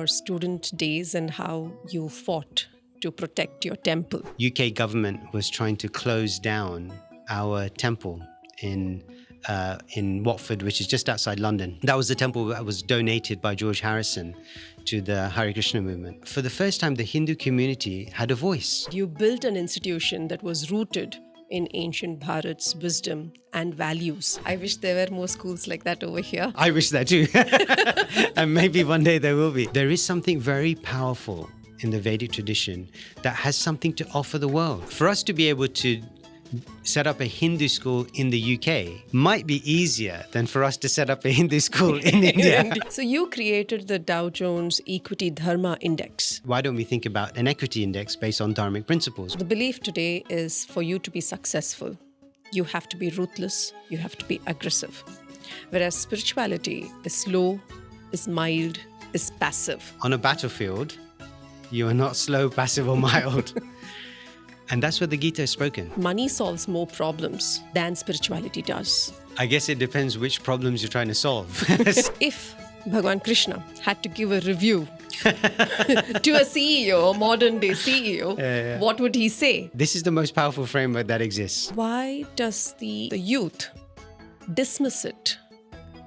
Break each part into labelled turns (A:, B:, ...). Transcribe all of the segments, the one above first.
A: your student days and how you fought to protect your temple.
B: UK government was trying to close down our temple in Watford, which is just outside London. That was the temple that was donated by George Harrison to the Hare Krishna movement. For the first time, the Hindu community had a voice.
A: You built an institution that was rooted in ancient Bharat's wisdom and values. I wish there were more schools like that over here.
B: I wish that too. And maybe one day there will be. There is something very powerful in the Vedic tradition that has something to offer the world. For us to be able to set up a Hindu school in the UK might be easier than for us to set up a Hindu school in India.
A: So you created the Dow Jones Equity Dharma Index.
B: Why don't we think about an equity index based on dharmic principles?
A: The belief today is for you to be successful, you have to be ruthless, you have to be aggressive. Whereas spirituality is slow, is mild, is passive.
B: On a battlefield, you are not slow, passive, or mild. And that's what the Gita has spoken.
A: Money solves more problems than spirituality does.
B: I guess it depends which problems you're trying to solve.
A: If Bhagwan Krishna had to give a review to a CEO, a modern day CEO, what would he say?
B: This is the most powerful framework that exists.
A: Why does the youth dismiss it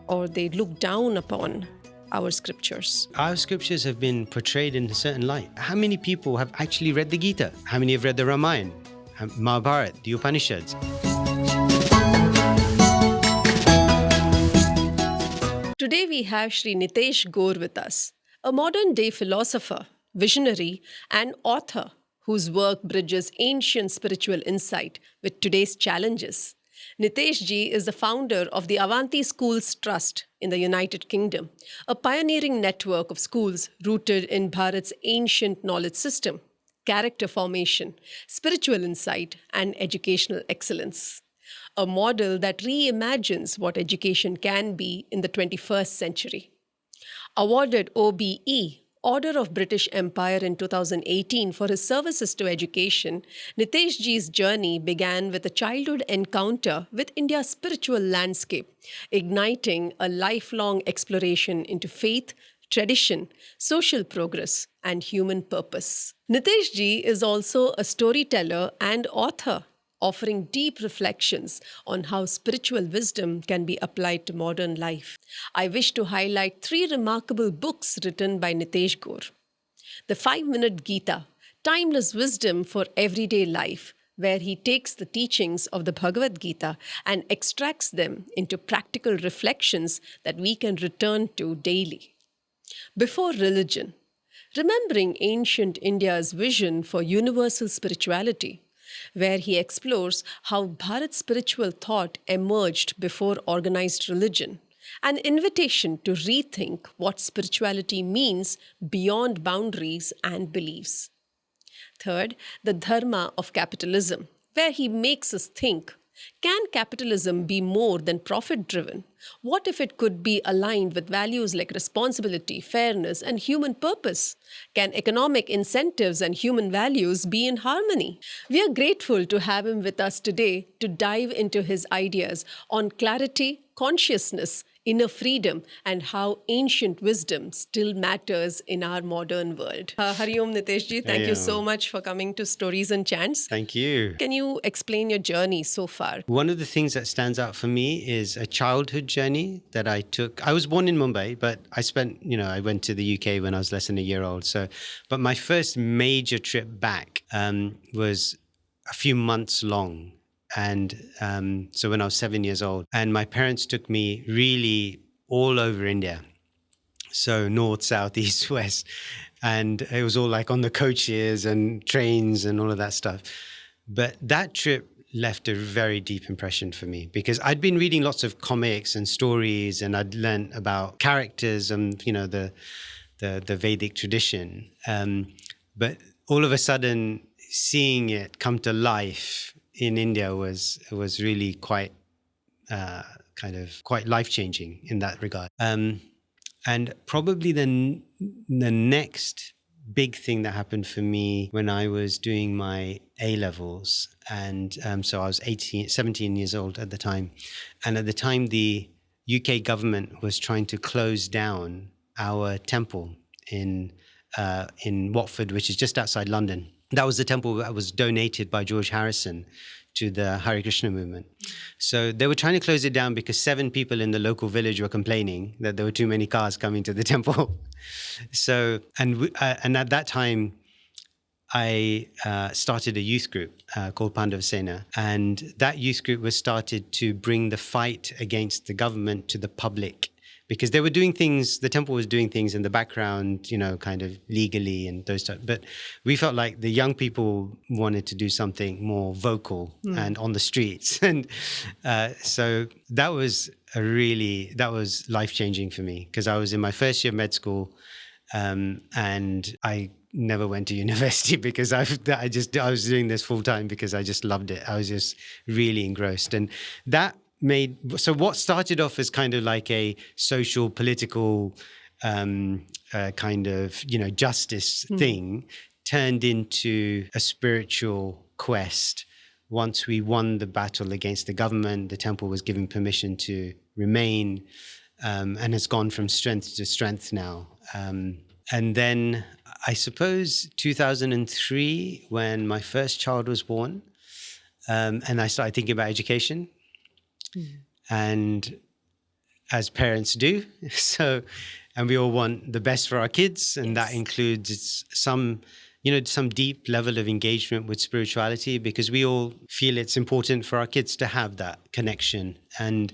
A: or they look down upon our scriptures?
B: Our scriptures have been portrayed in a certain light. How many people have actually read the Gita? How many have read the Ramayana, Bharat, the Upanishads?
A: Today we have Shri Nitesh Gor with us, a modern-day philosopher, visionary, and author whose work bridges ancient spiritual insight with today's challenges. Nitesh ji is the founder of the Avanti Schools Trust in the United Kingdom, a pioneering network of schools rooted in Bharat's ancient knowledge system, character formation, spiritual insight, and educational excellence. A model that reimagines what education can be in the 21st century. Awarded OBE, Order of British Empire in 2018 for his services to education, Nitesh ji's journey began with a childhood encounter with India's spiritual landscape, igniting a lifelong exploration into faith, tradition, social progress, and human purpose. Nitesh ji is also a storyteller and author, offering deep reflections on how spiritual wisdom can be applied to modern life. I wish to highlight 3 remarkable books written by Nitesh Gor. The 5-Minute Gita, Timeless Wisdom for Everyday Life, where he takes the teachings of the Bhagavad Gita and extracts them into practical reflections that we can return to daily. Before Religion, remembering ancient India's vision for universal spirituality, where he explores how Bharat's spiritual thought emerged before organized religion, an invitation to rethink what spirituality means beyond boundaries and beliefs. Third, the Dharma of Capitalism, where he makes us think, can capitalism be more than profit-driven? What if it could be aligned with values like responsibility, fairness, and human purpose? Can economic incentives and human values be in harmony? We are grateful to have him with us today to dive into his ideas on clarity, consciousness, inner freedom, and how ancient wisdom still matters in our modern world. Hari Om Nitesh ji, thank you so much for coming to Stories and Chants.
B: Thank you.
A: Can you explain your journey so far?
B: One of the things that stands out for me is a childhood journey that I took. I was born in Mumbai, but I went to the UK when I was less than a year old. But my first major trip back was a few months long. And so when I was 7 years old, and my parents took me really all over India. So north, south, east, west. And it was all like on the coaches and trains and all of that stuff. But that trip left a very deep impression for me because I'd been reading lots of comics and stories and I'd learned about characters and, the Vedic tradition. But all of a sudden, seeing it come to life in India was really quite life-changing in that regard. And probably the next big thing that happened for me when I was doing my A-levels, and so I was 17 years old at the time. And at the time, the UK government was trying to close down our temple in Watford, which is just outside London. That was the temple that was donated by George Harrison to the Hare Krishna movement. So they were trying to close it down because 7 people in the local village were complaining that there were too many cars coming to the temple. So, and at that time, I started a youth group called Pandav Sena, and that youth group was started to bring the fight against the government to the public, because they were doing things, the temple was doing things in the background, kind of legally and those types. But we felt like the young people wanted to do something more vocal and on the streets. And so that was life-changing for me, because I was in my first year of med school, and I never went to university because I was doing this full time because I just loved it. I was just really engrossed. And so what started off as kind of like a social, political kind of, justice thing turned into a spiritual quest. Once we won the battle against the government, the temple was given permission to remain, and has gone from strength to strength now. And then I suppose 2003, when my first child was born, and I started thinking about education. And as parents do, and we all want the best for our kids, and that includes some deep level of engagement with spirituality, because we all feel it's important for our kids to have that connection. And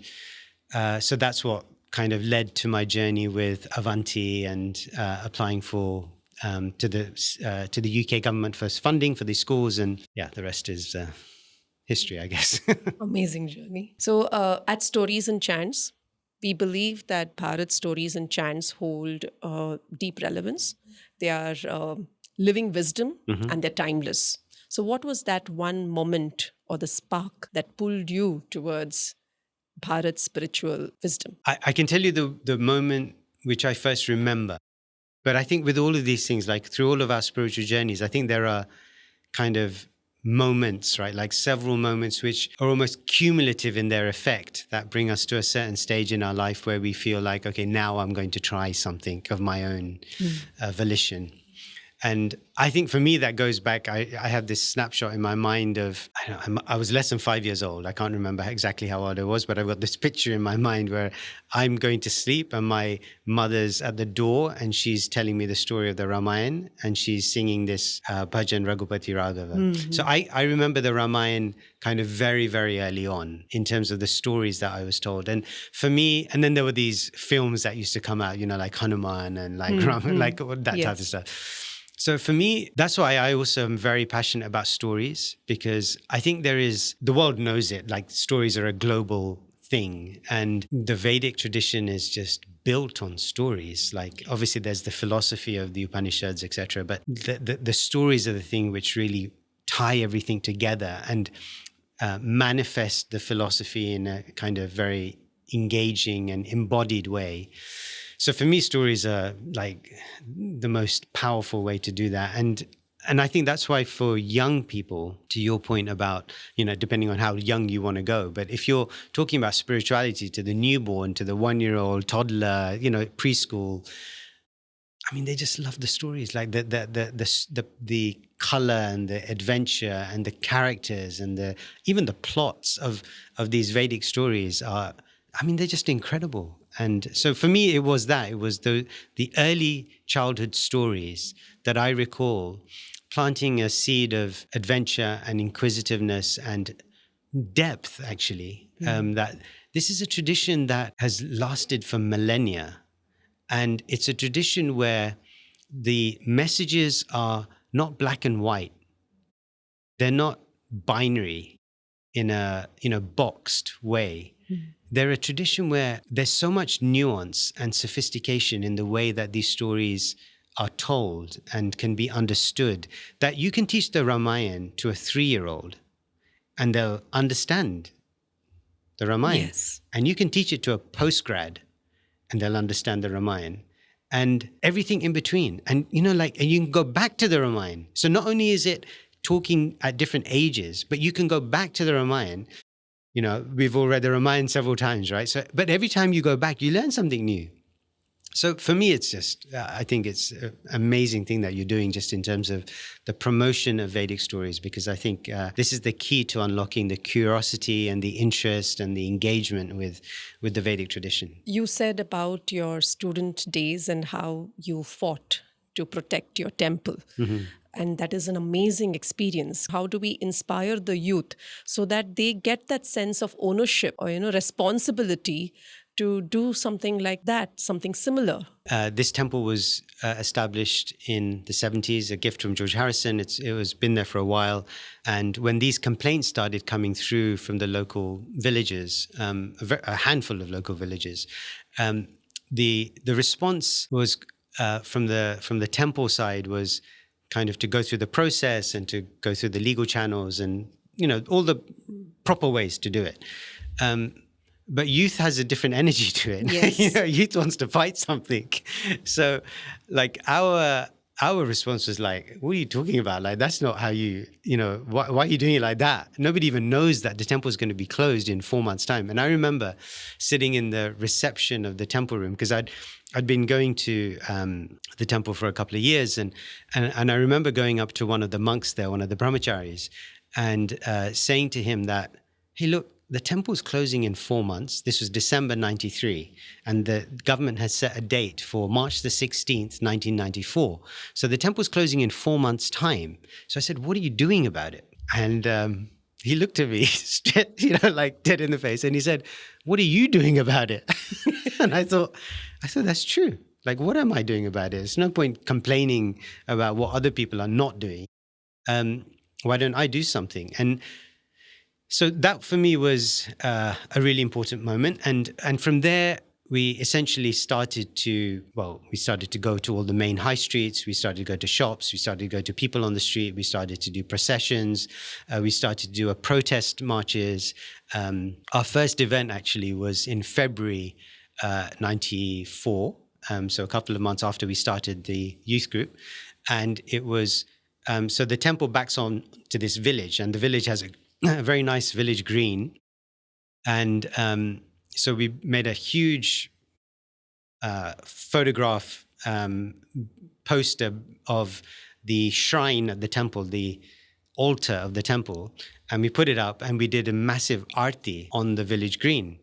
B: so that's what kind of led to my journey with Avanti and applying to the UK government for funding for these schools. And the rest is history, I guess.
A: Amazing journey. So at Stories and Chants, we believe that Bharat's stories and chants hold deep relevance. They are living wisdom and they're timeless. So what was that one moment or the spark that pulled you towards Bharat's spiritual wisdom?
B: I can tell you the moment which I first remember. But I think with all of these things, like through all of our spiritual journeys, I think there are kind of moments, right? Like several moments which are almost cumulative in their effect, that bring us to a certain stage in our life where we feel like, okay, now I'm going to try something of my own volition. And I think for me, that goes back, I have this snapshot in my mind of, I was less than 5 years old. I can't remember exactly how old I was, but I've got this picture in my mind where I'm going to sleep and my mother's at the door and she's telling me the story of the Ramayana and she's singing this bhajan Raghupati Raghava. So I remember the Ramayana kind of very, very early on in terms of the stories that I was told. And for me, and then there were these films that used to come out, like Hanuman and like like that type of stuff. So for me, that's why I also am very passionate about stories, because I think the world knows it, like stories are a global thing. And the Vedic tradition is just built on stories. Like obviously there's the philosophy of the Upanishads, etc. But the stories are the thing which really tie everything together and manifest the philosophy in a kind of very engaging and embodied way. So for me, stories are like the most powerful way to do that. And I think that's why for young people, to your point about, depending on how young you want to go, but if you're talking about spirituality to the newborn, to the 1-year-old, toddler, preschool, I mean, they just love the stories, like the color and the adventure and the characters and even the plots of these Vedic stories are, I mean, they're just incredible. And so for me, it was the early childhood stories that I recall planting a seed of adventure and inquisitiveness and depth, actually, that this is a tradition that has lasted for millennia. And it's a tradition where the messages are not black and white. They're not binary in a boxed way. They're a tradition where there's so much nuance and sophistication in the way that these stories are told and can be understood, that you can teach the Ramayana to a 3-year-old and they'll understand the Ramayana.
A: Yes.
B: And you can teach it to a postgrad and they'll understand the Ramayana. And everything in between. And, and you can go back to the Ramayana. So not only is it talking at different ages, but you can go back to the Ramayana. We've all read the Ramayana several times, right? So, but every time you go back, you learn something new. So for me, it's just, I think it's an amazing thing that you're doing just in terms of the promotion of Vedic stories, because I think this is the key to unlocking the curiosity and the interest and the engagement with the Vedic tradition.
A: You said about your student days and how you fought to protect your temple. And that is an amazing experience. How do we inspire the youth so that they get that sense of ownership or, responsibility to do something like that, something similar?
B: This temple was established in the 70s, a gift from George Harrison. It was been there for a while. And when these complaints started coming through from the local villages, a handful of local villages, the response was from the temple side was kind of to go through the process and to go through the legal channels and, all the proper ways to do it. But youth has a different energy to it.
A: Yes.
B: Youth wants to fight something. So like our response was like, what are you talking about? Like, that's not how why are you doing it like that? Nobody even knows that the temple is going to be closed in 4 months' time. And I remember sitting in the reception of the temple room, because I'd been going to the temple for a couple of years. And I remember going up to one of the monks there, one of the brahmacharis, and saying to him that, hey, look, the temple's closing in 4 months. This was December 93. And the government has set a date for March the 16th, 1994. So the temple's closing in 4 months' time. So I said, what are you doing about it? And he looked at me straight, like dead in the face. And he said, what are you doing about it? And I thought, that's true. Like, what am I doing about it? There's no point complaining about what other people are not doing. Why don't I do something? And so that for me was a really important moment. And from there, we essentially started to go to all the main high streets. We started to go to shops. We started to go to people on the street. We started to do processions. We started to do protest marches. Our first event actually was in February 94. So a couple of months after we started the youth group. And it was, so the temple backs on to this village, and the village has a very nice village green. And so we made a huge photograph poster of the shrine at the temple, the altar of the temple, and we put it up, and we did a massive arti on the village green.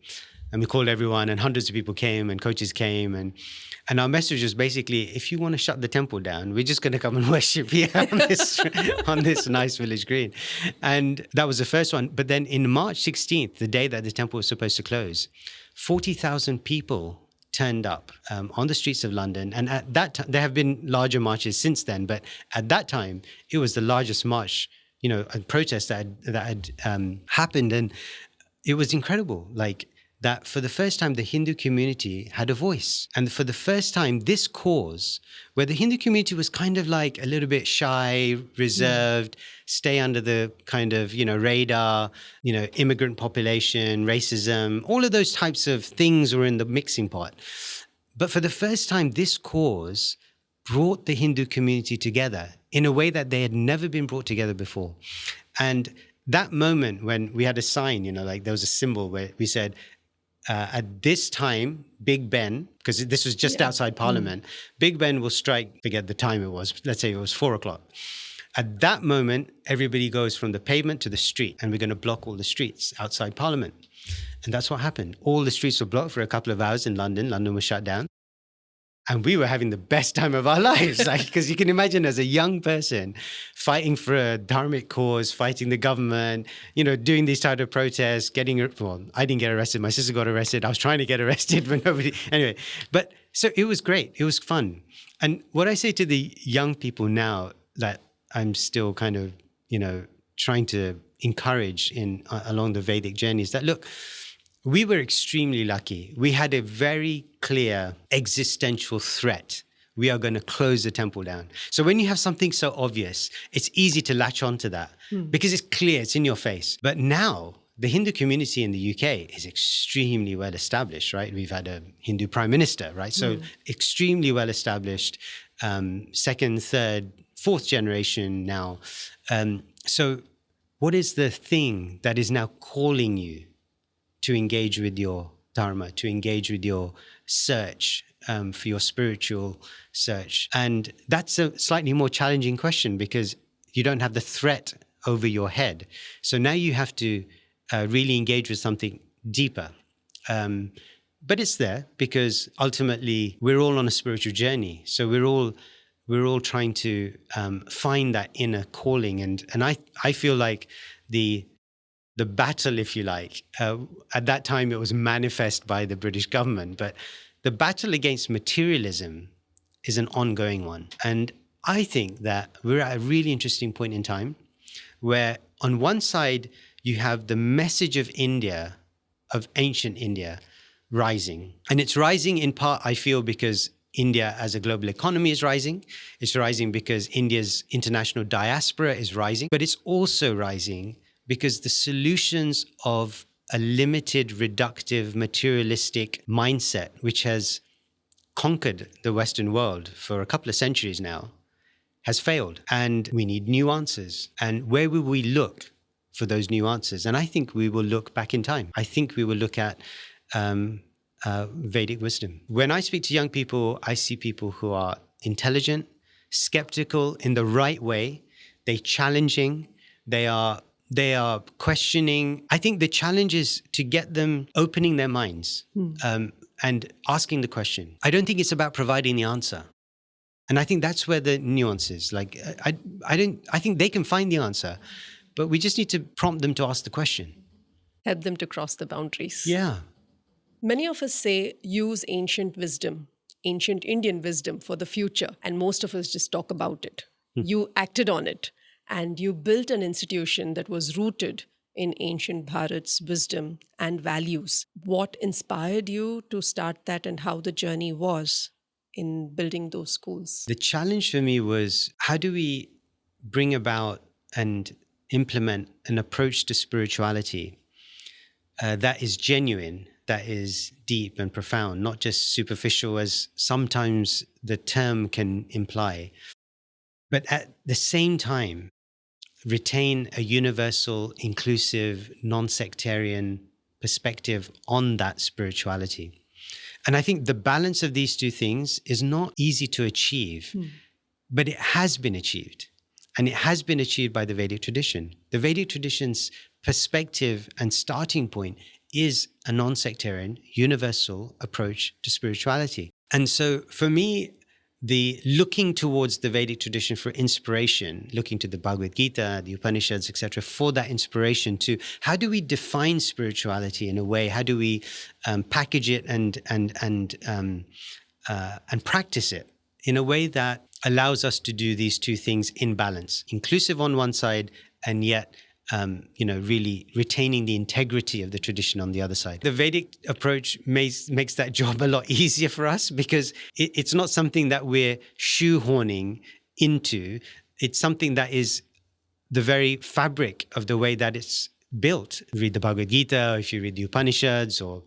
B: And we called everyone, and hundreds of people came, and coaches came, and our message was basically, if you want to shut the temple down, we're just going to come and worship here on this nice village green. And that was the first one. But then in March 16th, the day that the temple was supposed to close, 40,000 people turned up on the streets of London. And at that time, there have been larger marches since then, but at that time, it was the largest march, a protest that had happened. And it was incredible. Like, that for the first time, the Hindu community had a voice. And for the first time, this cause, where the Hindu community was kind of like a little bit shy, reserved, stay under the kind of, radar, immigrant population, racism, all of those types of things were in the mixing pot. But for the first time, this cause brought the Hindu community together in a way that they had never been brought together before. And that moment when we had a sign, like there was a symbol where we said, at this time, Big Ben, because this was just outside Parliament, Big Ben will strike, forget the time it was, let's say it was 4 o'clock. At that moment, everybody goes from the pavement to the street, and we're going to block all the streets outside Parliament. And that's what happened. All the streets were blocked for a couple of hours in London. London was shut down. And we were having the best time of our lives, because you can imagine as a young person fighting for a dharmic cause, fighting the government, doing these type of protests, I didn't get arrested. My sister got arrested. I was trying to get arrested, but nobody. Anyway, but so it was great. It was fun. And what I say to the young people now that I'm still kind of, trying to encourage along the Vedic journey is that, look, we were extremely lucky. We had a very clear existential threat. We are going to close the temple down. So when you have something so obvious, it's easy to latch onto that because it's clear, it's in your face. But now the Hindu community in the UK is extremely well established, right? We've had a Hindu prime minister, right? So extremely well established, second, third, fourth generation now. So what is the thing that is now calling you to engage with your Dharma, to engage with your search for your spiritual search. And that's a slightly more challenging question because you don't have the threat over your head. So now you have to really engage with something deeper. But it's there because ultimately we're all on a spiritual journey. So we're all trying to find that inner calling. And I feel like the battle, if you like, at that time it was manifest by the British government, but the battle against materialism is an ongoing one. And I think that we're at a really interesting point in time where on one side you have the message of India, of ancient India, rising. And it's rising in part, I feel, because India as a global economy is rising. It's rising because India's international diaspora is rising, but it's also rising because the solutions of a limited, reductive, materialistic mindset, which has conquered the Western world for a couple of centuries now, has failed. And we need new answers. And where will we look for those new answers? And I think we will look back in time. I think we will look at Vedic wisdom. When I speak to young people, I see people who are intelligent, skeptical in the right way. They're challenging. They are questioning. I think the challenge is to get them opening their minds and asking the question. I don't think it's about providing the answer. And I think that's where the nuance is. Like, I think they can find the answer, but we just need to prompt them to ask the question.
A: Help them to cross the boundaries.
B: Yeah.
A: Many of us say use ancient wisdom, ancient Indian wisdom for the future, and most of us just talk about it. You acted on it, and you built an institution that was rooted in ancient Bharat's wisdom and values. What inspired you to start that, and how the journey was in building those schools?
B: The challenge for me was, how do we bring about and implement an approach to spirituality that is genuine, that is deep and profound, not just superficial as sometimes the term can imply, but at the same time retain a universal, inclusive, non-sectarian perspective on that spirituality. And I think the balance of these two things is not easy to achieve, but it has been achieved. And it has been achieved by the Vedic tradition. The Vedic tradition's perspective and starting point is a non-sectarian, universal approach to spirituality. And so for me, the looking towards the Vedic tradition for inspiration, looking to the Bhagavad Gita, the Upanishads, etc., for that inspiration to how do we define spirituality in a way? How do we package it and practice it in a way that allows us to do these two things in balance, inclusive on one side, and yet really retaining the integrity of the tradition on the other side. The Vedic approach makes that job a lot easier for us because it's not something that we're shoehorning into. It's something that is the very fabric of the way that it's built. Read the Bhagavad Gita, or if you read the Upanishads or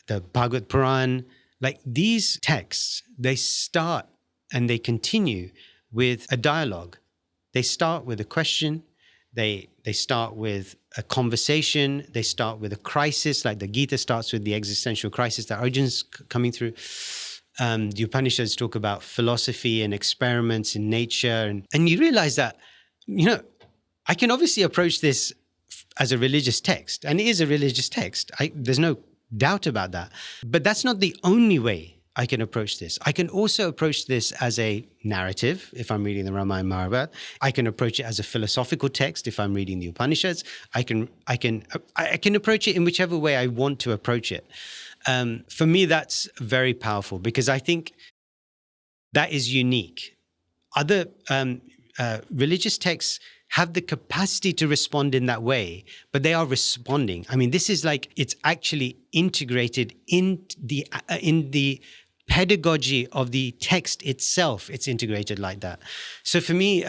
B: the Bhagavad Puran, like these texts, they start and they continue with a dialogue. They start with a question. They start with a conversation. They start with a crisis, like the Gita starts with the existential crisis that Arjuna's coming through. The Upanishads talk about philosophy and experiments in nature. And you realize that, I can obviously approach this as a religious text, and it is a religious text. There's no doubt about that. But that's not the only way I can approach this. I can also approach this as a narrative, if I'm reading the Ramayana and Bharat. I can approach it as a philosophical text, if I'm reading the Upanishads. I can approach it in whichever way I want to approach it. For me, that's very powerful because I think that is unique. Other religious texts have the capacity to respond in that way, but they are responding. I mean, this is like it's actually integrated in the pedagogy of the text itself. It's integrated like that. So for me,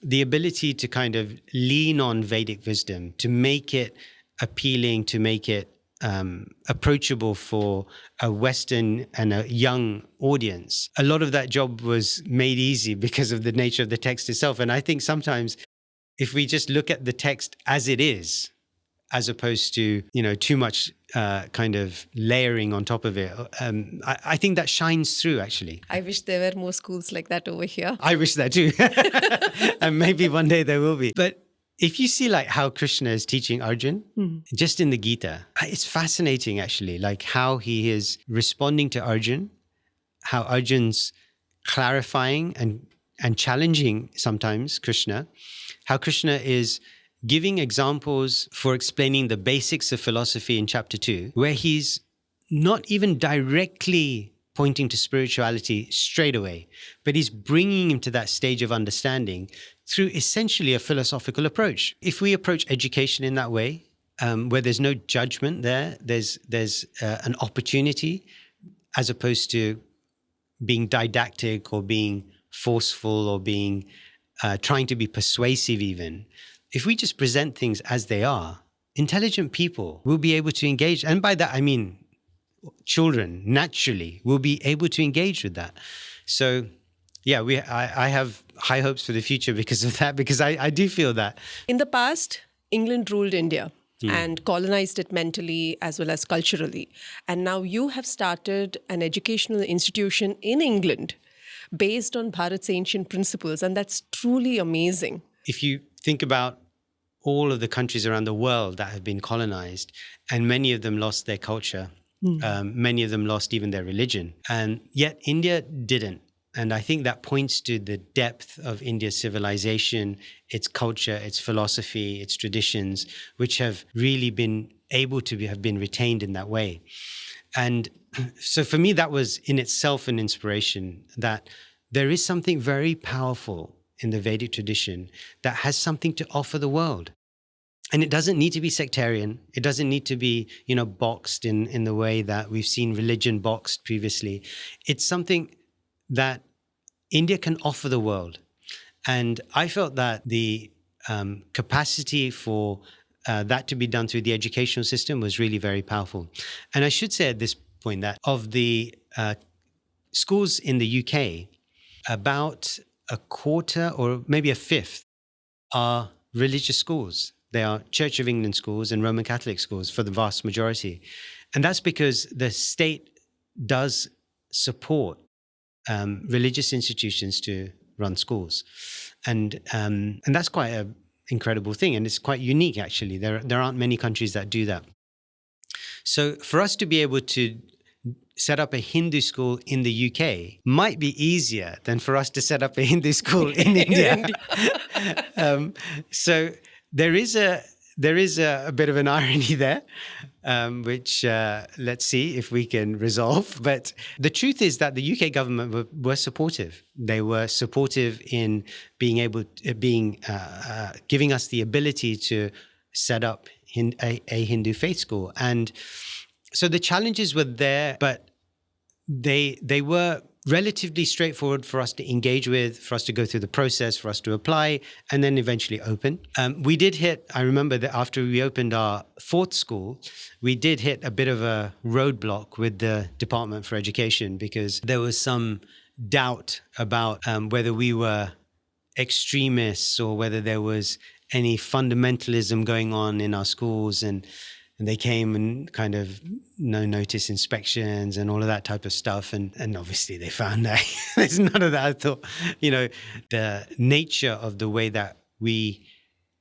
B: the ability to kind of lean on Vedic wisdom, to make it appealing, to make it approachable for a Western and a young audience. A lot of that job was made easy because of the nature of the text itself. And I think sometimes if we just look at the text as it is, as opposed to, too much kind of layering on top of it. I think that shines through, actually.
A: I wish there were more schools like that over here.
B: I wish that too. And maybe one day there will be. But if you see like how Krishna is teaching Arjun, just in the Gita, it's fascinating actually, like how he is responding to Arjun, how Arjun's clarifying and challenging sometimes Krishna, how Krishna is giving examples for explaining the basics of philosophy in chapter 2, where he's not even directly pointing to spirituality straight away, but he's bringing him to that stage of understanding through essentially a philosophical approach. If we approach education in that way, where there's no judgment there, there's an opportunity, as opposed to being didactic or being forceful or being trying to be persuasive even. If we just present things as they are, intelligent people will be able to engage. And by that, I mean children naturally will be able to engage with that. So yeah, I have high hopes for the future because of that, because I do feel that.
A: In the past, England ruled India and colonized it mentally as well as culturally. And now you have started an educational institution in England based on Bharat's ancient principles. And that's truly amazing.
B: If you think about all of the countries around the world that have been colonized, and many of them lost their culture, many of them lost even their religion, and yet India didn't. And I think that points to the depth of India's civilization, its culture, its philosophy, its traditions, which have really been able to have been retained in that way. And so for me, that was in itself an inspiration, that there is something very powerful in the Vedic tradition that has something to offer the world. And it doesn't need to be sectarian. It doesn't need to be, boxed in the way that we've seen religion boxed previously. It's something that India can offer the world. And I felt that the capacity for that to be done through the educational system was really very powerful. And I should say at this point that of the schools in the UK, about a quarter or maybe a fifth are religious schools. They are Church of England schools and Roman Catholic schools for the vast majority. And that's because the state does support religious institutions to run schools. And that's quite an incredible thing. And it's quite unique, actually. There aren't many countries that do that. So for us to be able to set up a Hindu school in the UK might be easier than for us to set up a Hindu school in India. So there is a bit of an irony there, which let's see if we can resolve. But the truth is that the UK government were supportive. They were supportive in giving us the ability to set up a Hindu faith school. And so the challenges were there, but they were relatively straightforward for us to engage with, for us to go through the process, for us to apply, and then eventually open. We did hit, I remember that after we opened our fourth school, we did hit a bit of a roadblock with the Department for Education, because there was some doubt about whether we were extremists or whether there was any fundamentalism going on in our schools. And they came and kind of no notice inspections and all of that type of stuff. And obviously they found that there's none of that. I thought, the nature of the way that we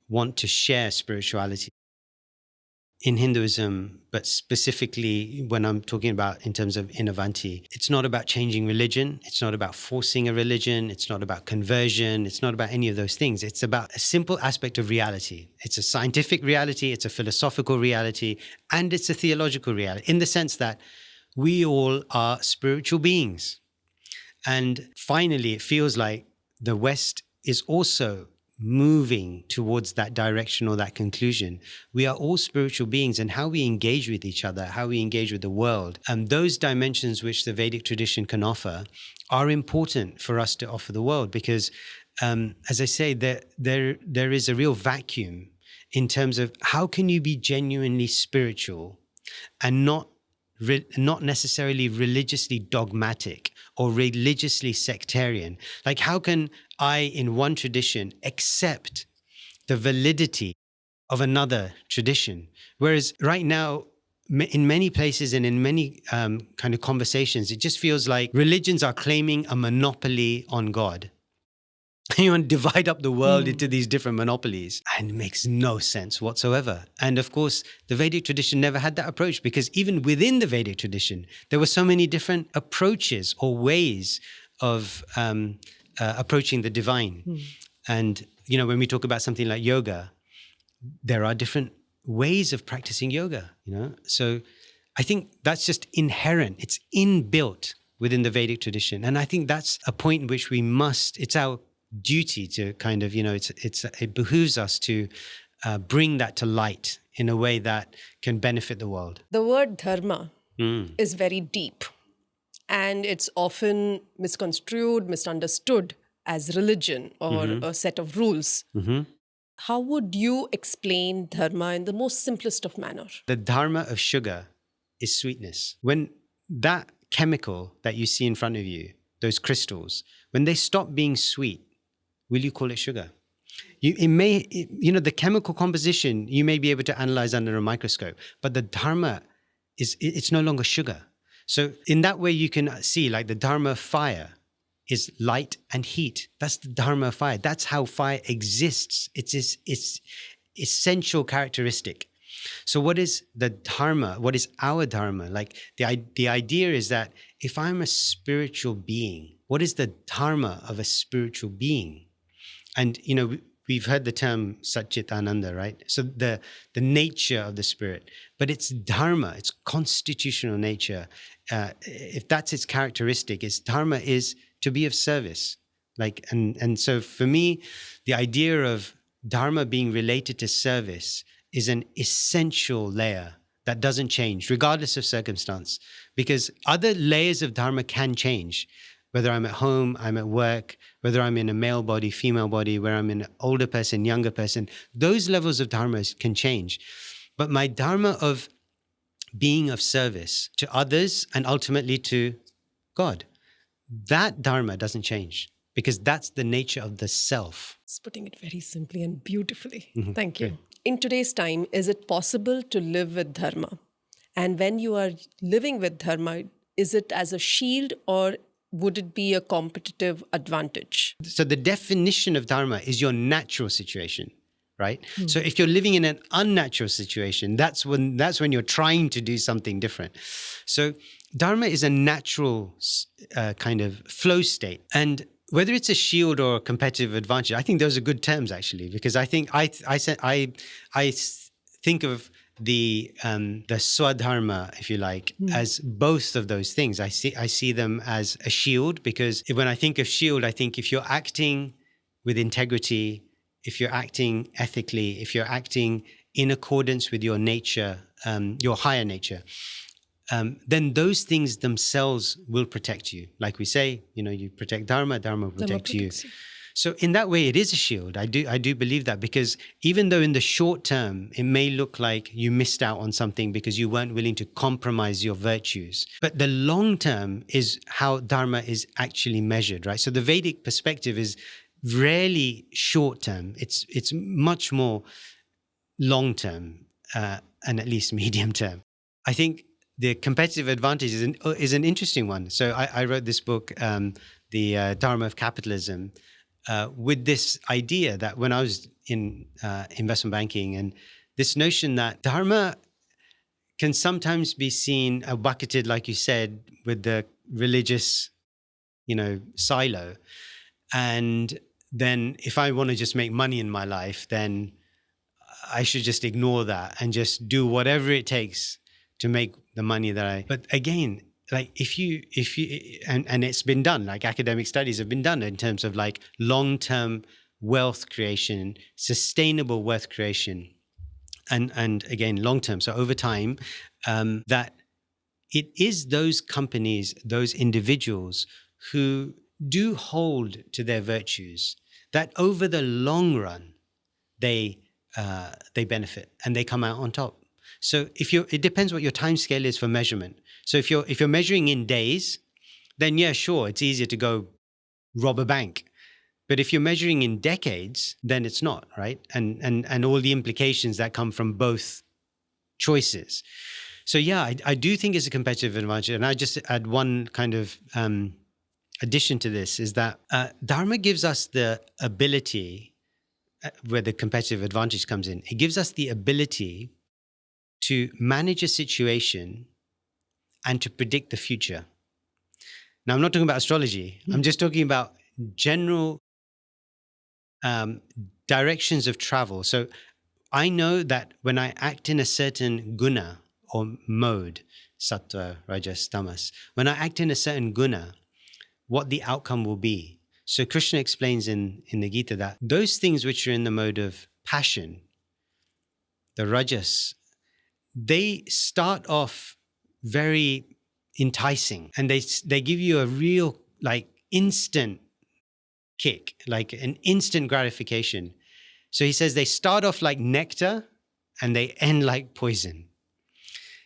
B: want to share spirituality in Hinduism, but specifically when I'm talking about in terms of in Avanti, it's not about changing religion. It's not about forcing a religion. It's not about conversion. It's not about any of those things. It's about a simple aspect of reality. It's a scientific reality. It's a philosophical reality. And it's a theological reality in the sense that we all are spiritual beings. And finally, it feels like the West is also moving towards that direction or that conclusion. We are all spiritual beings, and how we engage with each other, how we engage with the world, and those dimensions which the Vedic tradition can offer are important for us to offer the world, because as I say, there is a real vacuum in terms of how can you be genuinely spiritual and not necessarily religiously dogmatic or religiously sectarian. Like, how can I, in one tradition, accept the validity of another tradition? Whereas right now, in many places and in many kind of conversations, it just feels like religions are claiming a monopoly on God. You want to divide up the world into these different monopolies, and it makes no sense whatsoever. And of course, the Vedic tradition never had that approach, because even within the Vedic tradition, there were so many different approaches or ways of approaching the divine. And, you know, when we talk about something like yoga, there are different ways of practicing yoga, you know? So I think that's just inherent. It's inbuilt within the Vedic tradition. And I think that's a point in which we must, it's our duty to kind of, you know, it behooves us to bring that to light in a way that can benefit the world.
A: The word dharma is very deep, and it's often misconstrued, misunderstood as religion or a set of rules. How would you explain dharma in the most simplest of manner?
B: The dharma of sugar is sweetness. When that chemical that you see in front of you, those crystals, when they stop being sweet, will you call it sugar? The chemical composition, you may be able to analyze under a microscope, but the dharma it's no longer sugar. So in that way, you can see like the dharma of fire is light and heat. That's the dharma of fire. That's how fire exists. It's its essential characteristic. So what is the dharma? What is our dharma? Like the idea is that if I'm a spiritual being, what is the dharma of a spiritual being? And, you know, we've heard the term Satchitananda, right? So the nature of the spirit, but its dharma, its constitutional nature, if that's its characteristic, its dharma is to be of service. Like, and so for me, the idea of dharma being related to service is an essential layer that doesn't change regardless of circumstance, because other layers of dharma can change. Whether I'm at home, I'm at work, whether I'm in a male body, female body, where I'm an older person, younger person, those levels of dharma can change. But my dharma of being of service to others and ultimately to God, that dharma doesn't change, because that's the nature of the self.
A: It's putting it very simply and beautifully. Thank you. Good. In today's time, is it possible to live with dharma? And when you are living with dharma, is it as a shield or would it be a competitive advantage?
B: So the definition of dharma is your natural situation, right? So if you're living in an unnatural situation, that's when you're trying to do something different. So dharma is a natural kind of flow state. And whether it's a shield or a competitive advantage, I think those are good terms, actually, because I think I think of the swadharma, if you like, as both of those things. I see them as a shield, because when I think of shield, I think if you're acting with integrity, if you're acting ethically, if you're acting in accordance with your nature, your higher nature, then those things themselves will protect you. Like we say, you know, you protect dharma, dharma will protect you. So in that way, it is a shield. I do believe that, because even though in the short term, it may look like you missed out on something because you weren't willing to compromise your virtues, but the long term is how dharma is actually measured, right? So the Vedic perspective is rarely short term. It's much more long term and at least medium term. I think the competitive advantage is an interesting one. So I wrote this book, The Dharma of Capitalism, with this idea that when I was in investment banking, and this notion that dharma can sometimes be seen, bucketed, like you said, with the religious, you know, silo. And then if I want to just make money in my life, then I should just ignore that and just do whatever it takes to make the money but again, like if you and it's been done, like academic studies have been done in terms of like long-term wealth creation, sustainable wealth creation, and again, long-term. So over time, that it is those companies, those individuals who do hold to their virtues, that over the long run, they benefit and they come out on top. So it depends what your time scale is for measurement. So if you're measuring in days, then yeah, sure, it's easier to go rob a bank. But if you're measuring in decades, then it's not, right? And all the implications that come from both choices. So yeah, I do think it's a competitive advantage. And I just add one kind of addition to this is that Dharma gives us the ability, where the competitive advantage comes in, it gives us the ability to manage a situation and to predict the future. Now, I'm not talking about astrology. I'm just talking about general directions of travel. So I know that when I act in a certain guna or mode, sattva, rajas, tamas, when I act in a certain guna, what the outcome will be. So Krishna explains in the Gita that those things which are in the mode of passion, the rajas, they start off very enticing, and they give you a real like instant kick, like an instant gratification. So he says they start off like nectar and they end like poison.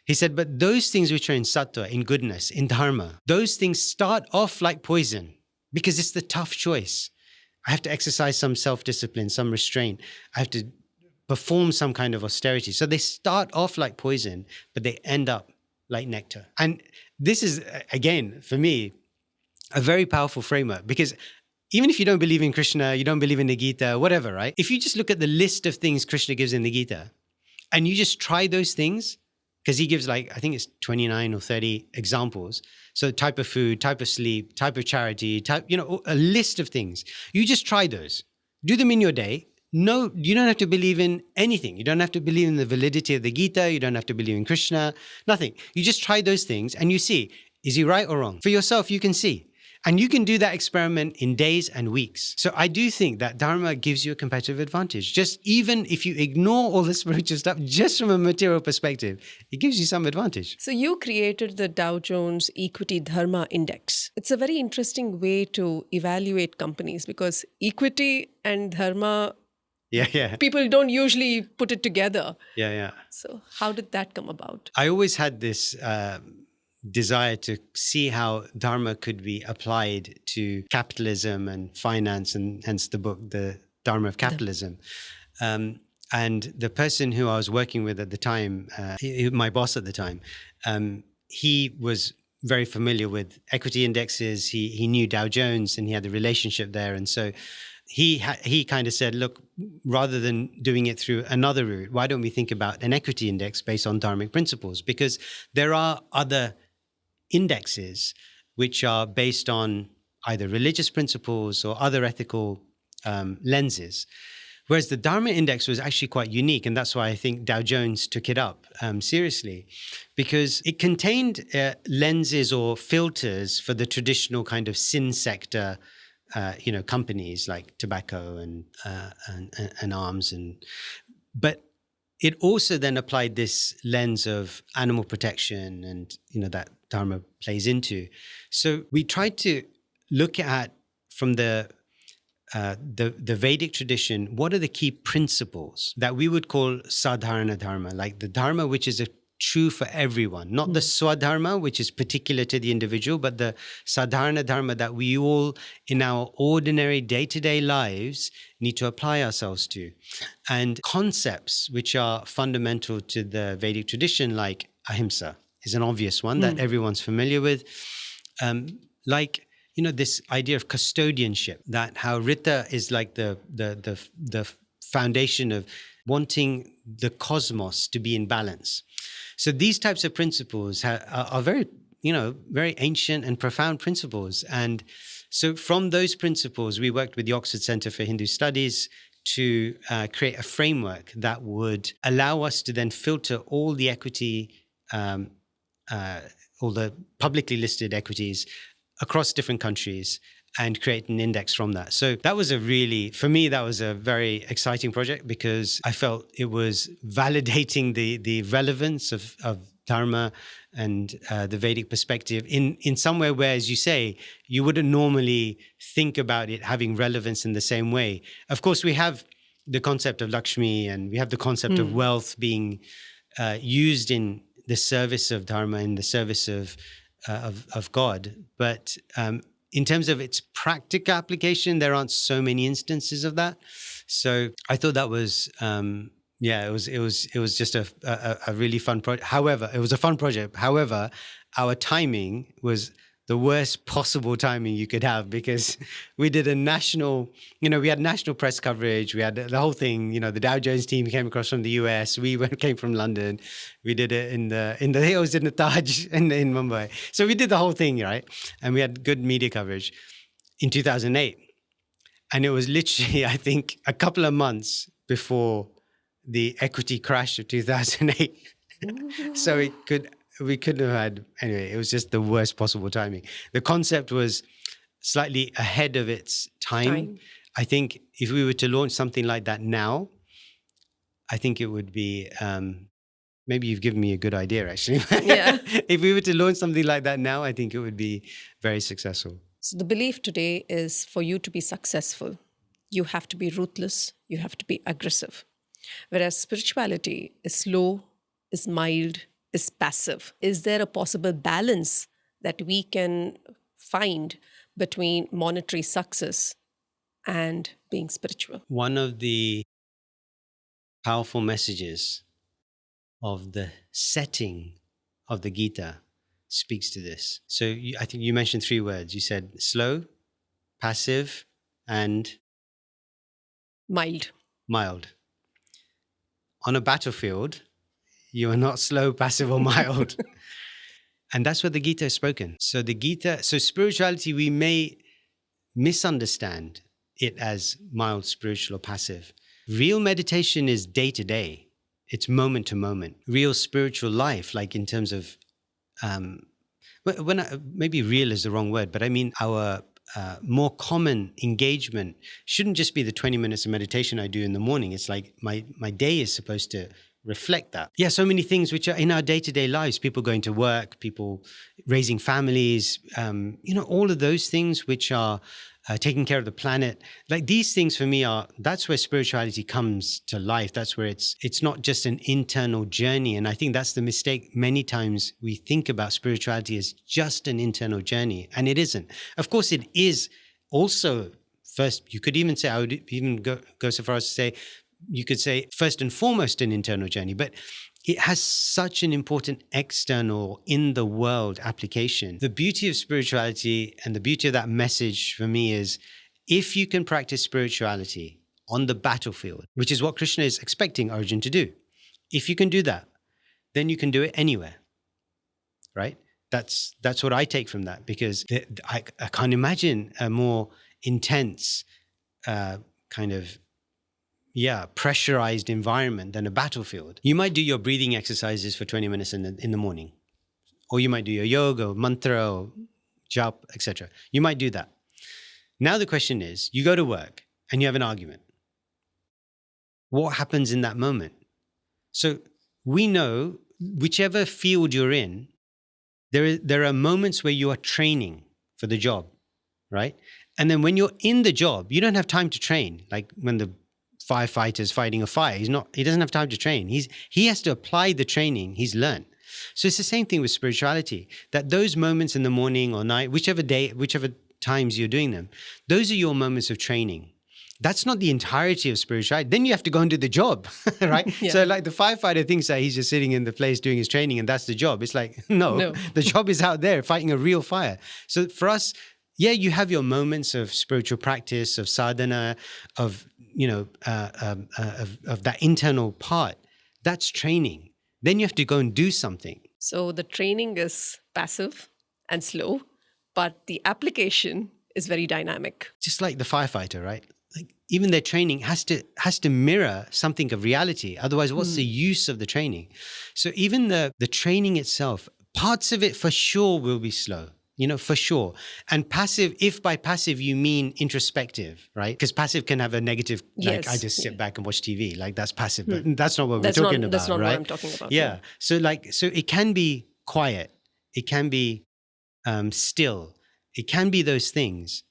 B: He said, but those things which are in sattva, in goodness, in dharma, those things start off like poison because it's the tough choice. I have to exercise some self-discipline, some restraint. I have to perform some kind of austerity. So they start off like poison, but they end up like nectar. And this is, again, for me, a very powerful framework, because even if you don't believe in Krishna, you don't believe in the Gita, whatever, right? If you just look at the list of things Krishna gives in the Gita and you just try those things, because he gives like, I think it's 29 or 30 examples. So type of food, type of sleep, type of charity, type, a list of things. You just try those. Do them in your day. No, you don't have to believe in anything. You don't have to believe in the validity of the Gita. You don't have to believe in Krishna, nothing. You just try those things and you see, is he right or wrong? For yourself, you can see. And you can do that experiment in days and weeks. So I do think that Dharma gives you a competitive advantage. Just even if you ignore all the spiritual stuff, just from a material perspective, it gives you some advantage.
A: So you created the Dow Jones Equity Dharma Index. It's a very interesting way to evaluate companies, because equity and dharma, people don't usually put it together.
B: Yeah.
A: So how did that come about?
B: I always had this desire to see how Dharma could be applied to capitalism and finance, and hence the book, The Dharma of Capitalism. And the person who I was working with at the time, my boss at the time, he was very familiar with equity indexes. He knew Dow Jones and he had a relationship there. And so he kind of said, look, rather than doing it through another route, why don't we think about an equity index based on dharmic principles? Because there are other indexes which are based on either religious principles or other ethical lenses. Whereas the Dharma Index was actually quite unique. And that's why I think Dow Jones took it up seriously, because it contained lenses or filters for the traditional kind of sin sector companies like tobacco and arms. But it also then applied this lens of animal protection and, that Dharma plays into. So we tried to look at, from the Vedic tradition, what are the key principles that we would call sadharana dharma, like the dharma which is true for everyone, not the swadharma, which is particular to the individual, but the sadharana dharma that we all in our ordinary day-to-day lives need to apply ourselves to. And concepts which are fundamental to the Vedic tradition, like ahimsa, is an obvious one that everyone's familiar with. This idea of custodianship, that how Rita is like the foundation of wanting the cosmos to be in balance. So these types of principles are very, very ancient and profound principles. And so from those principles, we worked with the Oxford Center for Hindu Studies to create a framework that would allow us to then filter all the equity, all the publicly listed equities across different countries and create an index from that. So that was for me, that was a very exciting project, because I felt it was validating the relevance of Dharma and the Vedic perspective in somewhere where, as you say, you wouldn't normally think about it having relevance in the same way. Of course, we have the concept of Lakshmi and we have the concept of wealth being used in the service of Dharma, in the service of God. But in terms of its practical application, there aren't so many instances of that. So I thought that was Yeah, it was just a really fun project. However, it was a fun project. However, our timing was the worst possible timing you could have, because we did a national, we had national press coverage. We had the whole thing. The Dow Jones team came across from the US. Came from London. We did it it was in the Taj in Mumbai. So we did the whole thing, right? And we had good media coverage in 2008. And it was literally, I think, a couple of months before the equity crash of 2008. So we couldn't have had, anyway, it was just the worst possible timing. The concept was slightly ahead of its time. I think if we were to launch something like that now, I think it would be, maybe you've given me a good idea, actually.
A: Yeah.
B: If we were to launch something like that now, I think it would be very successful.
A: So the belief today is for you to be successful, you have to be ruthless, you have to be aggressive. Whereas spirituality is slow, is mild, is passive. Is there a possible balance that we can find between monetary success and being spiritual?
B: One of the powerful messages of the setting of the Gita speaks to this. So I think you mentioned 3 words. You said slow, passive, and
A: Mild.
B: mild. On a battlefield, you are not slow, passive, or mild. And that's what the Gita has spoken. So spirituality, we may misunderstand it as mild, spiritual, or passive. Real meditation is day to day. It's moment to moment. Real spiritual life, like in terms of, maybe real is the wrong word, but I mean our more common engagement shouldn't just be the 20 minutes of meditation I do in the morning. It's like my day is supposed to reflect that. Yeah, so many things which are in our day-to-day lives, people going to work, people raising families, all of those things which are taking care of the planet. Like these things for me that's where spirituality comes to life. That's where it's not just an internal journey. And I think that's the mistake. Many times we think about spirituality as just an internal journey, and it isn't. Of course, it is also first, you could even say, I would even go so far as to say, you could say first and foremost an internal journey, but it has such an important external in the world application. The beauty of spirituality and the beauty of that message for me is if you can practice spirituality on the battlefield, which is what Krishna is expecting Arjuna to do. If you can do that, then you can do it anywhere, right? That's what I take from that, because I can't imagine a more intense kind of pressurized environment than a battlefield. You might do your breathing exercises for 20 minutes in the morning, or you might do your yoga, or mantra, or jap, etc. You might do that. Now the question is, you go to work and you have an argument. What happens in that moment? So we know whichever field you're in, there are moments where you are training for the job, right? And then when you're in the job, you don't have time to train. Like when the firefighter's fighting a fire, he doesn't have time to train. He has to apply the training he's learned. So it's the same thing with spirituality, that those moments in the morning or night, whichever times you're doing them, those are your moments of training. That's not the entirety of spirituality. Then you have to go and do the job, right?
A: Yeah.
B: So like the firefighter thinks that he's just sitting in the place doing his training and that's the job. It's like, no. The job is out there fighting a real fire. So for us, you have your moments of spiritual practice, of sadhana, of that internal part. That's training. Then you have to go and do something.
A: So the training is passive and slow, but the application is very dynamic.
B: Just like the firefighter, right? Like even their training has to mirror something of reality. Otherwise, what's the use of the training? So even the training itself, parts of it for sure will be slow. For sure. And passive, if by passive you mean introspective, right? Because passive can have a negative, like I just sit back and watch TV, like that's passive, but that's not what we're talking about,
A: that's not
B: right?
A: what I'm talking about.
B: Yeah. So it can be quiet. It can be still. It can be those things,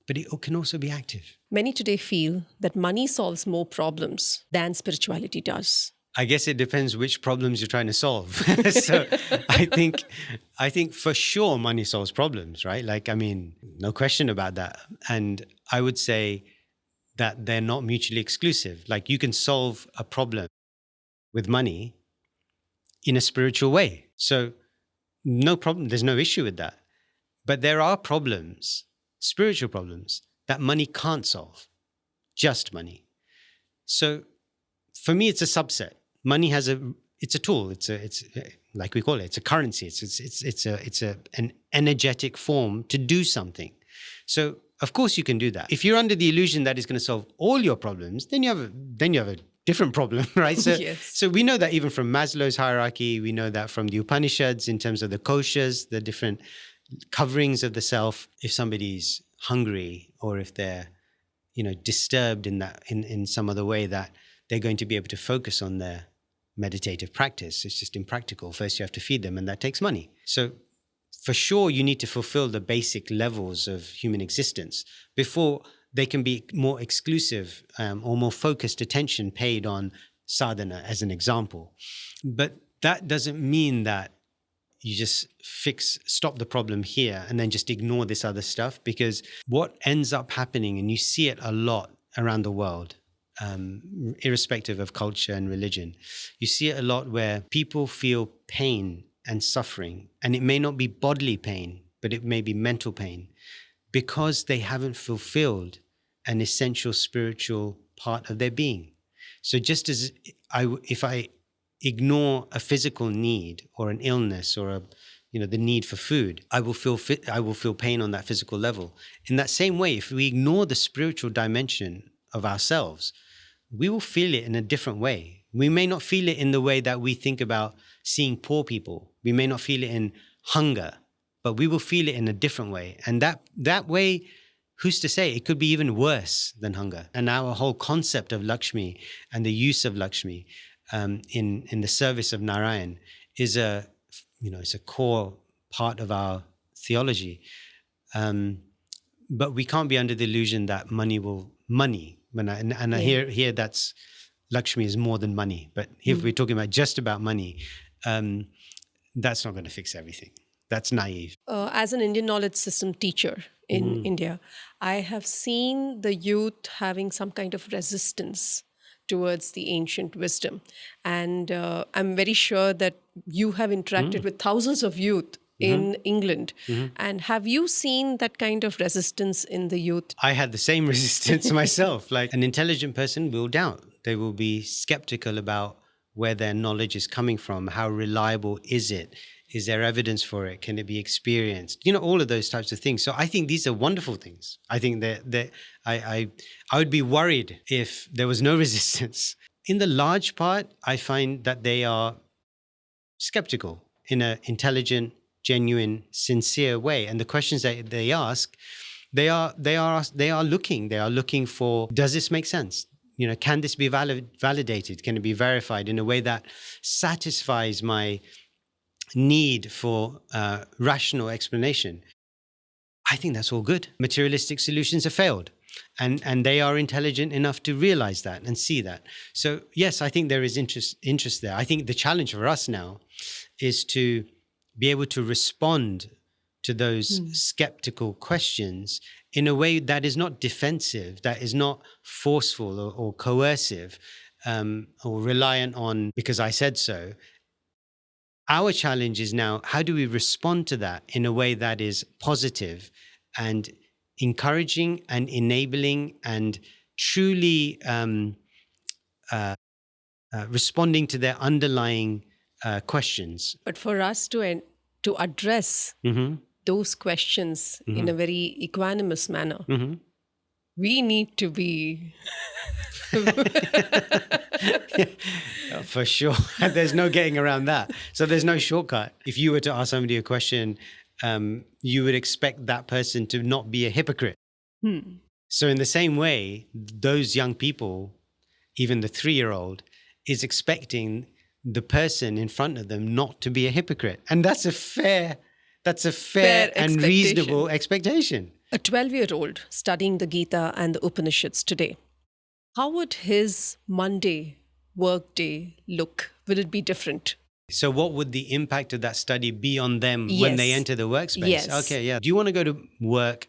B: but it can also be active.
A: Many today feel that money solves more problems than spirituality does.
B: I guess it depends which problems you're trying to solve. So I think for sure money solves problems, right? Like, I mean, no question about that. And I would say that they're not mutually exclusive. Like you can solve a problem with money in a spiritual way. So no problem, there's no issue with that. But there are problems, spiritual problems, that money can't solve, just money. So for me, it's a subset. Money it's a tool. It's like we call it, it's a currency. It's an energetic form to do something. So of course you can do that. If you're under the illusion that it's going to solve all your problems, then you have a different problem, right? So,
A: Yes.
B: So we know that even from Maslow's hierarchy, we know that from the Upanishads in terms of the koshas, the different coverings of the self. If somebody's hungry or if they're, disturbed in some other way, that they're going to be able to focus on their meditative practice. It's just impractical. First you have to feed them, and that takes money. So for sure, you need to fulfill the basic levels of human existence before they can be more exclusive or more focused attention paid on sadhana, as an example. But that doesn't mean that you just stop the problem here and then just ignore this other stuff, because what ends up happening, and you see it a lot around the world, irrespective of culture and religion, you see it a lot where people feel pain and suffering, and it may not be bodily pain, but it may be mental pain, because they haven't fulfilled an essential spiritual part of their being. So just as if I ignore a physical need or an illness or the need for food, I will feel pain on that physical level. In that same way, if we ignore the spiritual dimension of ourselves, we will feel it in a different way. We may not feel it in the way that we think about seeing poor people. We may not feel it in hunger, but we will feel it in a different way. And that way, who's to say, it could be even worse than hunger. And our whole concept of Lakshmi and the use of Lakshmi in the service of Narayan is it's a core part of our theology. But we can't be under the illusion that money. I hear that's Lakshmi is more than money. But if we're talking about just about money, that's not going to fix everything. That's naive.
A: As an Indian knowledge system teacher in India, I have seen the youth having some kind of resistance towards the ancient wisdom. And I'm very sure that you have interacted with thousands of youth in England. And have you seen that kind of resistance in the youth?
B: I had the same resistance myself. Like, an intelligent person will doubt. They will be skeptical about where their knowledge is coming from. How reliable is it? Is there evidence for it? Can it be experienced? All of those types of things. So I think these are wonderful things. I think that I would be worried if there was no resistance. In the large part, I find that they are skeptical in an intelligent, genuine, sincere way. And the questions that they ask, they are looking for, does this make sense? Can this be validated? Can it be verified in a way that satisfies my need for rational explanation? I think that's all good. Materialistic solutions have failed, and they are intelligent enough to realize that and see that. So yes, I think there is interest there. I think the challenge for us now is to be able to respond to those skeptical questions in a way that is not defensive, that is not forceful or coercive, or reliant on because I said so. Our challenge is now, how do we respond to that in a way that is positive and encouraging and enabling and truly responding to their underlying questions?
A: But for us to address those questions in a very equanimous manner, we need to be...
B: For sure. There's no getting around that. So there's no shortcut. If you were to ask somebody a question, you would expect that person to not be a hypocrite. So in the same way, those young people, even the 3-year-old, is expecting the person in front of them not to be a hypocrite. And that's a fair and reasonable expectation.
A: A 12-year-old studying the Gita and the Upanishads today, how would his Monday work day look? Will it be different?
B: So what would the impact of that study be on them when they enter the workspace?
A: Yes.
B: Okay, yeah. Do you want to go to work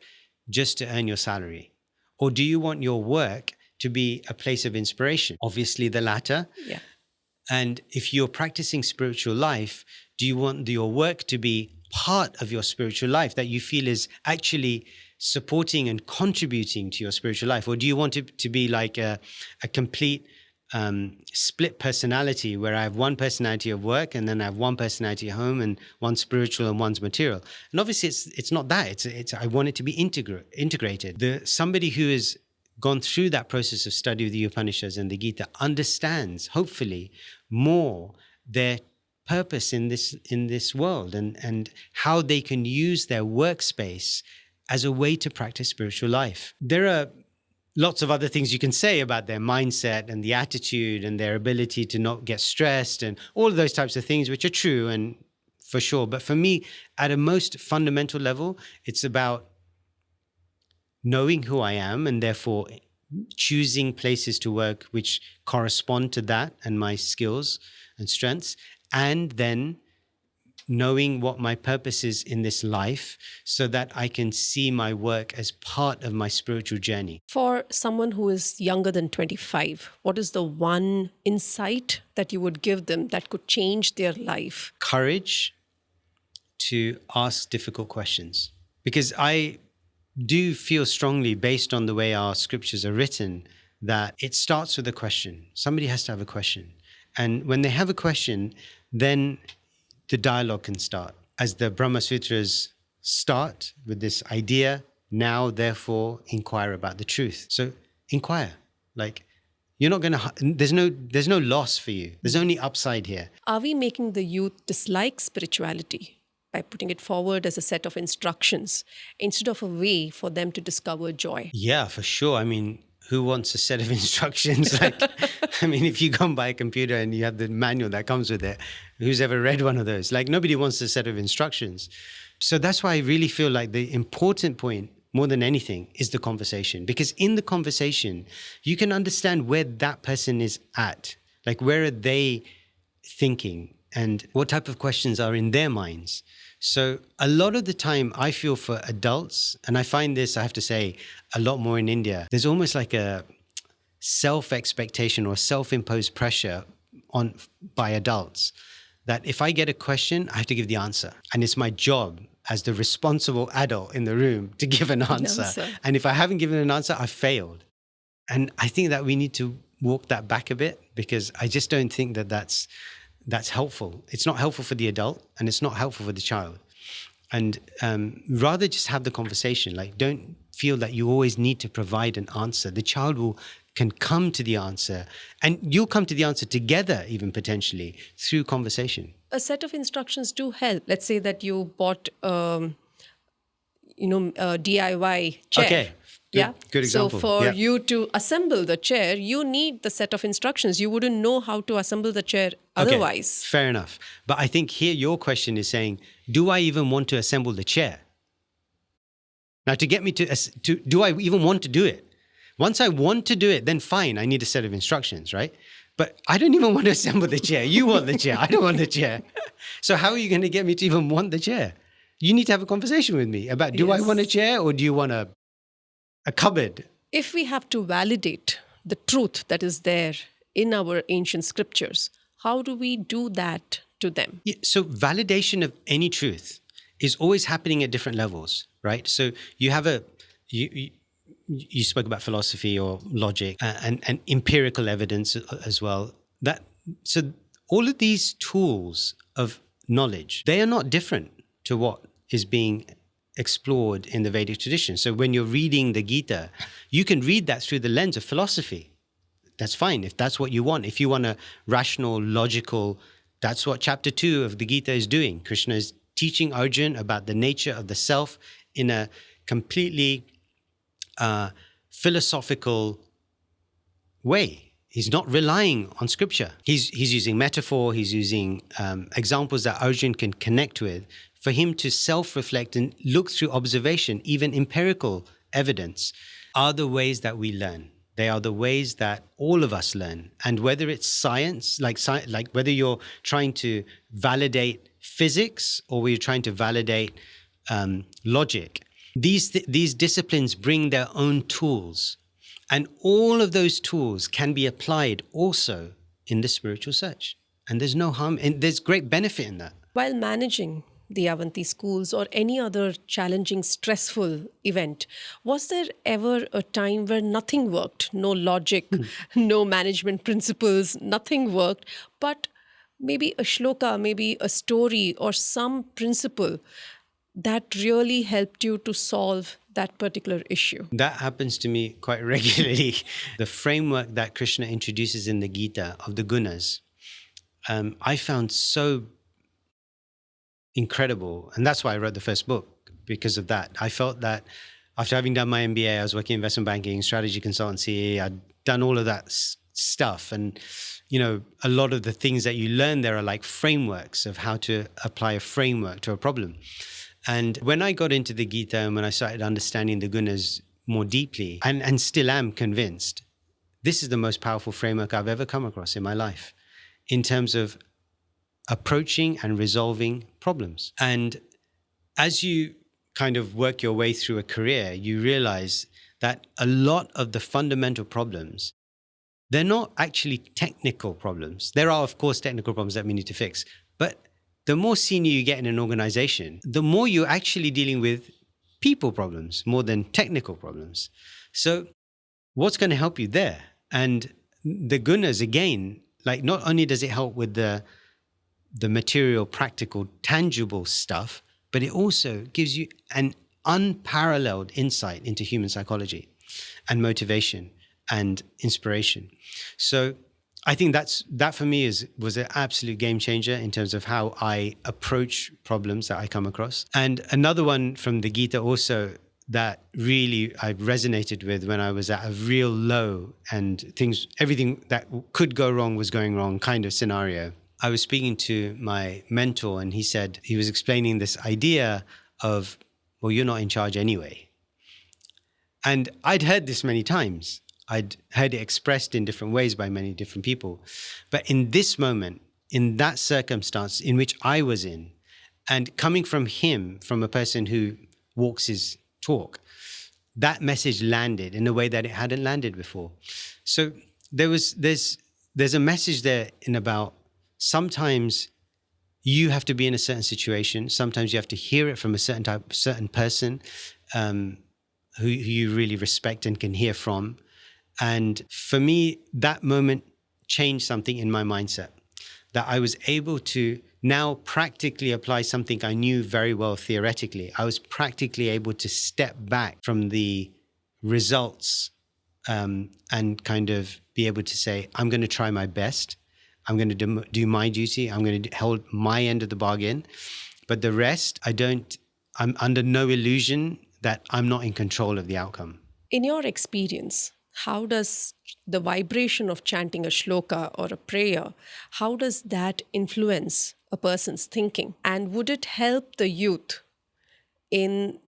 B: just to earn your salary? Or do you want your work to be a place of inspiration? Obviously, the latter.
A: Yeah.
B: And if you're practicing spiritual life, do you want your work to be part of your spiritual life that you feel is actually supporting and contributing to your spiritual life? Or do you want it to be like a complete split personality where I have one personality of work and then I have one personality at home and one's spiritual and one's material? And obviously it's not that. It's I want it to be integrated. Somebody who has gone through that process of study of the Upanishads and the Gita understands, hopefully, more their purpose in this world and how they can use their workspace as a way to practice spiritual life. There are lots of other things you can say about their mindset and the attitude and their ability to not get stressed and all of those types of things, which are true and for sure. But for me, at a most fundamental level, it's about knowing who I am and therefore choosing places to work which correspond to that and my skills and strengths, and then knowing what my purpose is in this life so that I can see my work as part of my spiritual journey.
A: For someone who is younger than 25, what is the one insight that you would give them that could change their life?
B: Courage to ask difficult questions. Because I do feel strongly, based on the way our scriptures are written, that it starts with a question. Somebody has to have a question. And when they have a question, then the dialogue can start. As the Brahma Sutras start with this idea, now, therefore, inquire about the truth. So inquire. Like, you're not going to, there's no loss for you. There's only upside here.
A: Are we making the youth dislike spirituality by putting it forward as a set of instructions instead of a way for them to discover joy?
B: Yeah, for sure. I mean, who wants a set of instructions? If you go and buy a computer and you have the manual that comes with it, who's ever read one of those? Like, nobody wants a set of instructions. So that's why I really feel like the important point, more than anything, is the conversation. Because in the conversation, you can understand where that person is at. Like, where are they thinking and what type of questions are in their minds? So a lot of the time I feel for adults, and I find this, I have to say, a lot more in India, there's almost like a self-expectation or self-imposed pressure by adults that if I get a question, I have to give the answer. And it's my job as the responsible adult in the room to give an answer. And if I haven't given an answer, I've failed. And I think that we need to walk that back a bit, because I just don't think that that's helpful. It's not helpful for the adult and it's not helpful for the child. And rather just have the conversation. Like, don't feel that you always need to provide an answer. The child can come to the answer, and you'll come to the answer together, even potentially through conversation.
A: A set of instructions do help. Let's say that you bought a DIY chair.
B: Okay. Good example.
A: So for you to assemble the chair, you need the set of instructions. You wouldn't know how to assemble the chair otherwise.
B: Okay, fair enough. But I think here your question is saying, do I even want to assemble the chair? Now, to get me to do I even want to do it? Once I want to do it, then fine, I need a set of instructions, right? But I don't even want to assemble the chair. You want the chair. I don't want the chair. So how are you going to get me to even want the chair? You need to have a conversation with me about, do I want a chair or do you want a cupboard?
A: If we have to validate the truth that is there in our ancient scriptures, how do we do that to them?
B: Yeah, so validation of any truth is always happening at different levels, right? So you have you spoke about philosophy or logic and empirical evidence as well. So all of these tools of knowledge, they are not different to what is being explored in the Vedic tradition. So when you're reading the Gita, you can read that through the lens of philosophy. That's fine if that's what you want. If you want a rational, logical, that's what chapter 2 of the Gita is doing. Krishna is teaching Arjuna about the nature of the self in a completely philosophical way. He's not relying on scripture. He's using metaphor, he's using examples that Arjuna can connect with for him to self-reflect and look through observation. Even empirical evidence are the ways that we learn. They are the ways that all of us learn. And whether it's science, like whether you're trying to validate physics or you're trying to validate logic, these disciplines bring their own tools. And all of those tools can be applied also in the spiritual search. And there's no harm, and there's great benefit in that.
A: While managing the Avanti schools or any other challenging, stressful event, was there ever a time where nothing worked? No logic, no management principles, nothing worked, but maybe a shloka, maybe a story or some principle that really helped you to solve that particular issue?
B: That happens to me quite regularly. The framework that Krishna introduces in the Gita of the gunas, I found so incredible. And that's why I wrote the first book, because of that. I felt that after having done my MBA, I was working in investment banking, strategy consultancy. I'd done all of that stuff. And, a lot of the things that you learn there are like frameworks of how to apply a framework to a problem. And when I got into the Gita and when I started understanding the gunas more deeply, and still am convinced, this is the most powerful framework I've ever come across in my life in terms of approaching and resolving problems. And as you kind of work your way through a career, you realize that a lot of the fundamental problems, they're not actually technical problems. There are, of course, technical problems that we need to fix. But the more senior you get in an organization, the more you're actually dealing with people problems more than technical problems. So what's going to help you there? And the gunas, again, like not only does it help with the material, practical, tangible stuff, but it also gives you an unparalleled insight into human psychology and motivation and inspiration. So I think that for me was an absolute game changer in terms of how I approach problems that I come across. And another one from the Gita also that really I resonated with when I was at a real low and everything that could go wrong was going wrong kind of scenario. I was speaking to my mentor and he was explaining this idea of, well, you're not in charge anyway. And I'd heard this many times. I'd heard it expressed in different ways by many different people. But in this moment, in that circumstance in which I was in, and coming from him, from a person who walks his talk, that message landed in a way that it hadn't landed before. So there's a message there in about sometimes you have to be in a certain situation. Sometimes you have to hear it from a certain person who you really respect and can hear from. And for me, that moment changed something in my mindset, that I was able to now practically apply something I knew very well theoretically. I was practically able to step back from the results and kind of be able to say, I'm going to try my best. I'm going to do my duty. I'm going to hold my end of the bargain. But the rest, I'm under no illusion that I'm not in control of the outcome.
A: In your experience, how does the vibration of chanting a shloka or a prayer, how does that influence a person's thinking? And would it help the youth in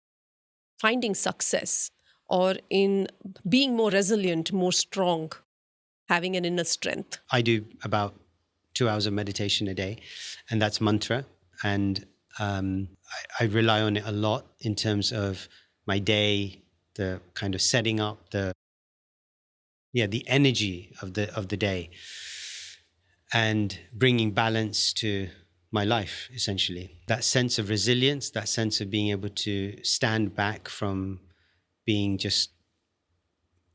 A: finding success or in being more resilient, more strong, having an inner strength?
B: I do about 2 hours of meditation a day, and that's mantra. And I rely on it a lot in terms of my day, the kind of setting up the energy of the day and bringing balance to my life, essentially. That sense of resilience, that sense of being able to stand back from being just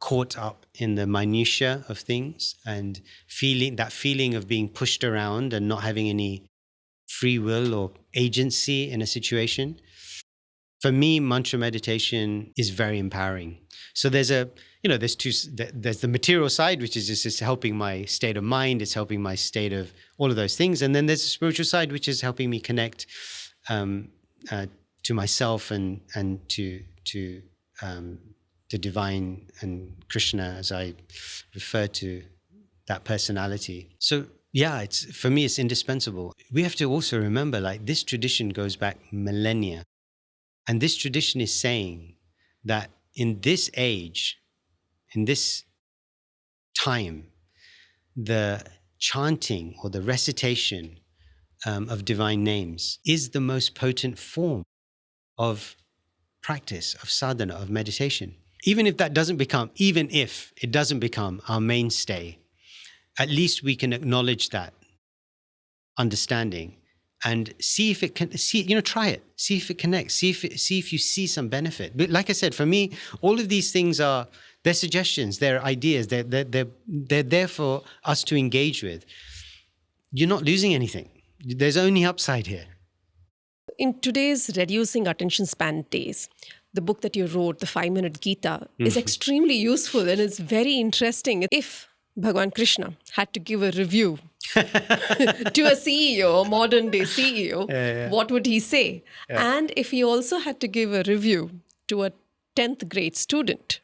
B: caught up in the minutiae of things and feeling of being pushed around and not having any free will or agency in a situation. For me, mantra meditation is very empowering. So there's the material side, which is just helping my state of mind. It's helping my state of all of those things. And then there's the spiritual side, which is helping me connect to myself and to the divine and Krishna, as I refer to that personality. So yeah, for me, it's indispensable. We have to also remember, like, this tradition goes back millennia. And this tradition is saying that in this age, in this time, the chanting or the recitation of divine names is the most potent form of practice, of sadhana, of meditation. even if it doesn't become our mainstay, at least we can acknowledge that understanding and see if it can, try it, see if it connects, see if you see some benefit. But like I said, for me, all of these things they're suggestions, they're ideas, they're there for us to engage with. You're not losing anything. There's only upside here.
A: In today's reducing attention span days, the book that you wrote, the 5-Minute Gita, is extremely useful and it's very interesting. If Bhagwan Krishna had to give a review to a CEO, a modern day CEO, what would he say? Yeah. And if he also had to give a review to a 10th grade student,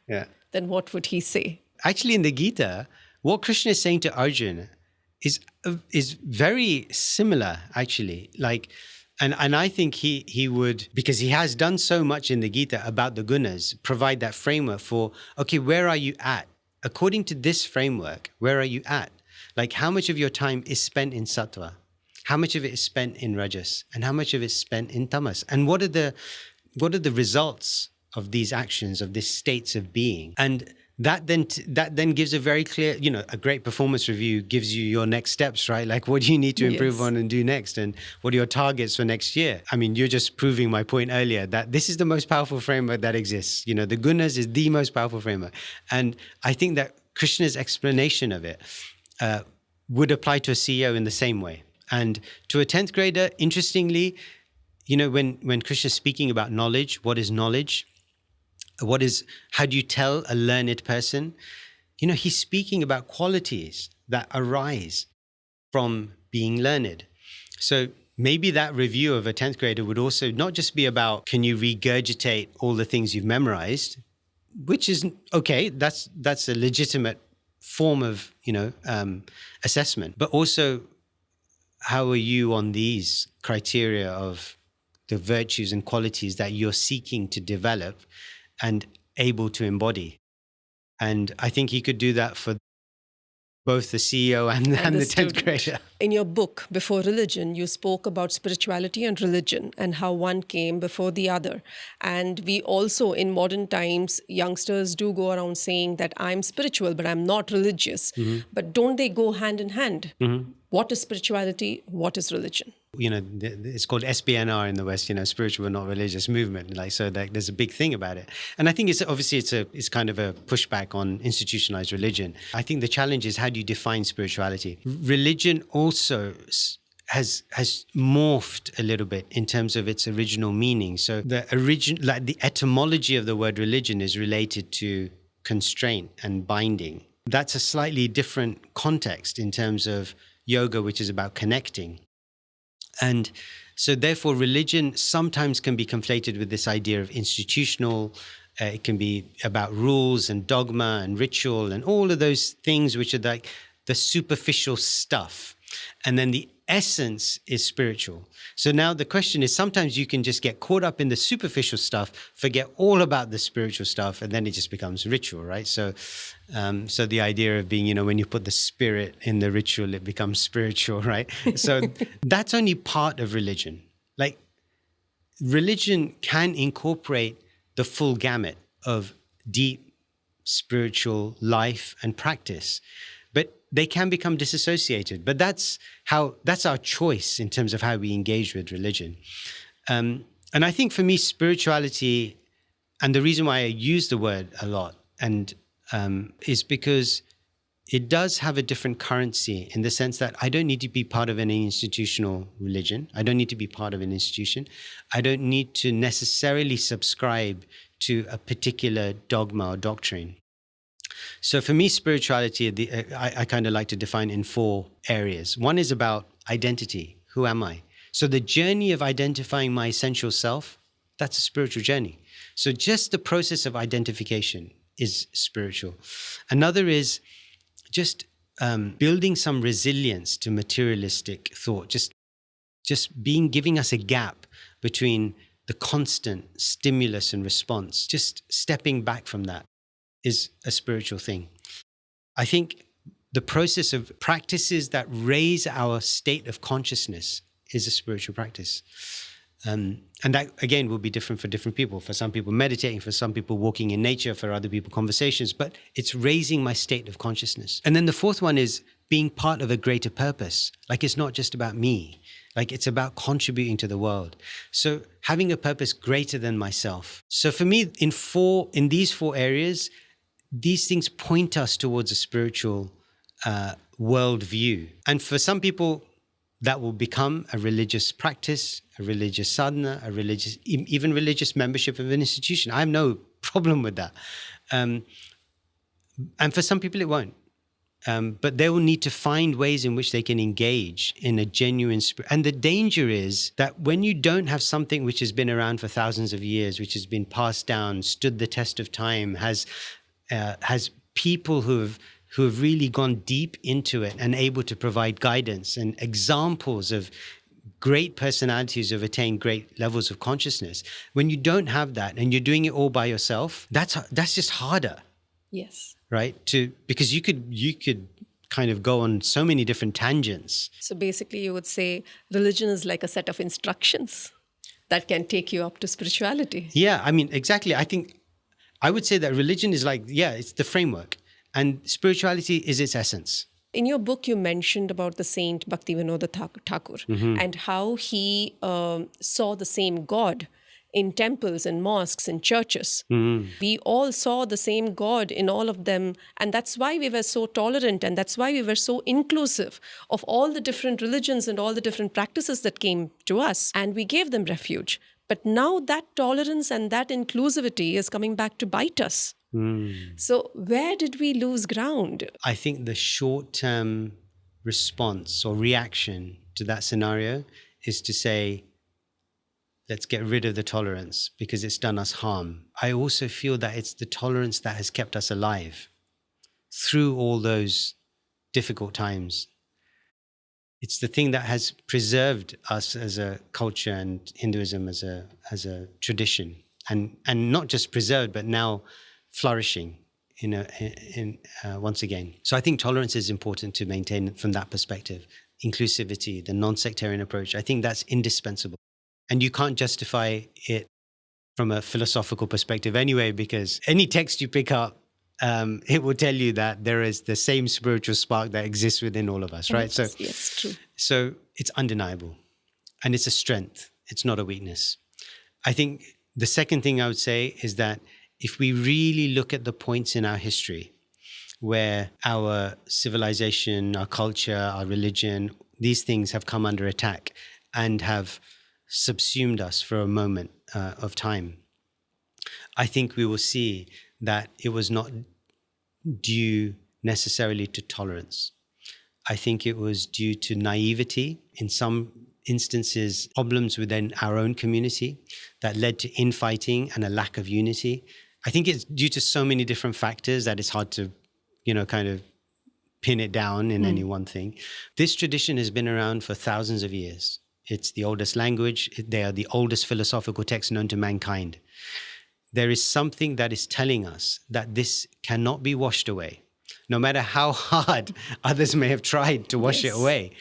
A: then what would he say?
B: Actually, in the Gita, what Krishna is saying to Arjuna is very similar, actually. And I think he would, because he has done so much in the Gita about the gunas, provide that framework for, okay, where are you at? According to this framework, where are you at? Like, how much of your time is spent in sattva? How much of it is spent in rajas? And how much of it is spent in tamas? And what are the results of these actions, of these states of being? And that then gives a very clear, a great performance review gives you your next steps, right? Like, what do you need to improve on and do next? And what are your targets for next year? I mean, you're just proving my point earlier that this is the most powerful framework that exists. The gunas is the most powerful framework. And I think that Krishna's explanation of it would apply to a CEO in the same way. And to a 10th grader, interestingly, when Krishna's speaking about knowledge, what is knowledge? How do you tell a learned person? He's speaking about qualities that arise from being learned. So maybe that review of a 10th grader would also not just be about, can you regurgitate all the things you've memorized, which is okay. That's a legitimate form of, assessment, but also how are you on these criteria of the virtues and qualities that you're seeking to develop and able to embody. And I think he could do that for both the CEO and the 10th grader.
A: In your book, Before Religion, you spoke about spirituality and religion and how one came before the other. And we also, in modern times, youngsters do go around saying that I'm spiritual, but I'm not religious. But don't they go hand in hand? What is spirituality? What is religion?
B: It's called SBNR in the West, spiritual but not religious movement. There's a big thing about it. And I think it's kind of a pushback on institutionalized religion. I think the challenge is, how do you define spirituality? Religion also has morphed a little bit in terms of its original meaning. So the etymology of the word religion is related to constraint and binding. That's a slightly different context in terms of yoga, which is about connecting. And so therefore religion sometimes can be conflated with this idea of institutional. It can be about rules and dogma and ritual and all of those things which are like the superficial stuff. And then the essence is spiritual. So now the question is, sometimes you can just get caught up in the superficial stuff, forget all about the spiritual stuff, and then it just becomes ritual, right? So the idea of being, when you put the spirit in the ritual, it becomes spiritual, right? So that's only part of religion. Like, religion can incorporate the full gamut of deep spiritual life and practice, but they can become disassociated. But that's our choice in terms of how we engage with religion. And I think for me, spirituality, and the reason why I use the word a lot, is because it does have a different currency, in the sense that I don't need to be part of any institutional religion. I don't need to be part of an institution. I don't need to necessarily subscribe to a particular dogma or doctrine. So for me, spirituality, I kind of like to define in 4 areas. One is about identity. Who am I? So the journey of identifying my essential self, that's a spiritual journey. So just the process of identification is spiritual. Another is just building some resilience to materialistic thought, just giving us a gap between the constant stimulus and response. Just stepping back from that is a spiritual thing. I think the process of practices that raise our state of consciousness is a spiritual practice. And that, again, will be different for different people. For some people, meditating, for some people, walking in nature, for other people, conversations. But it's raising my state of consciousness. And then the fourth one is being part of a greater purpose. Like, it's not just about me. Like, it's about contributing to the world. So having a purpose greater than myself. So for me, in these four areas, these things point us towards a spiritual worldview. And for some people, that will become a religious practice, a religious sadhana, even religious membership of an institution. I have no problem with that. And for some people, it won't. But they will need to find ways in which they can engage in a genuine spirit. And the danger is that when you don't have something which has been around for thousands of years, which has been passed down, stood the test of time, has people who have really gone deep into it and able to provide guidance and examples of great personalities who have attained great levels of consciousness. When you don't have that and you're doing it all by yourself, that's just harder.
A: Yes.
B: Right? Because you could kind of go on so many different tangents.
A: So basically you would say religion is like a set of instructions that can take you up to spirituality.
B: Yeah, I mean, exactly. I would say that religion is like, it's the framework, and spirituality is its essence.
A: In your book, you mentioned about the saint Bhaktivinoda Thakur and how he saw the same God in temples and mosques and churches. We all saw the same God in all of them. And that's why we were so tolerant, and that's why we were so inclusive of all the different religions and all the different practices that came to us. And we gave them refuge. But now that tolerance and that inclusivity is coming back to bite us. So where did we lose ground?
B: I think the short-term response or reaction to that scenario is to say, let's get rid of the tolerance because it's done us harm. I also feel that it's the tolerance that has kept us alive through all those difficult times. It's the thing that has preserved us as a culture and Hinduism as a tradition, and not just preserved, but now flourishing once again. So I think tolerance is important to maintain from that perspective. Inclusivity, the non-sectarian approach, I think that's indispensable. And you can't justify it from a philosophical perspective anyway, because any text you pick up, it will tell you that there is the same spiritual spark that exists within all of us, right?
A: Yes, true.
B: So it's undeniable, and it's a strength. It's not a weakness. I think the second thing I would say is that if we really look at the points in our history where our civilization, our culture, our religion, these things have come under attack and have subsumed us for a moment of time, I think we will see that it was not due necessarily to tolerance. I think it was due to naivety, in some instances, problems within our own community that led to infighting and a lack of unity. I think it's due to so many different factors that it's hard to, kind of pin it down in any one thing. This tradition has been around for thousands of years. It's the oldest language. They are the oldest philosophical texts known to mankind. There is something that is telling us that this cannot be washed away. No matter how hard others may have tried to wash it away,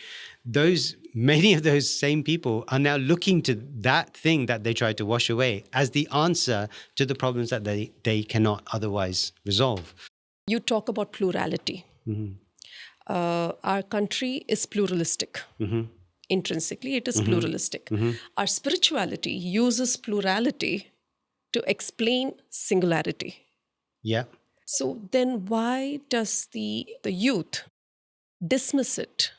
B: many of those same people are now looking to that thing that they tried to wash away as the answer to the problems that they cannot otherwise resolve.
A: You talk about plurality. Our country is pluralistic. Intrinsically, it is pluralistic. Our spirituality uses plurality to explain singularity.
B: Yeah.
A: So then why does the youth dismiss it,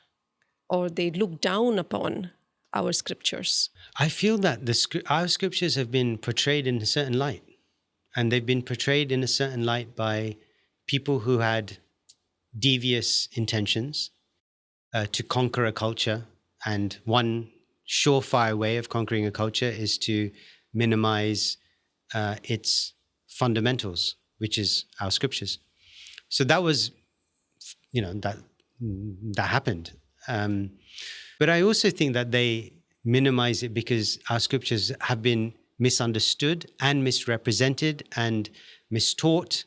A: or they look down upon our scriptures?
B: I feel that our scriptures have been portrayed in a certain light, and they've been portrayed in a certain light by people who had devious intentions to conquer a culture. And one surefire way of conquering a culture is to minimize its fundamentals, which is our scriptures. So that was, that happened. But I also think that they minimize it because our scriptures have been misunderstood and misrepresented and mistaught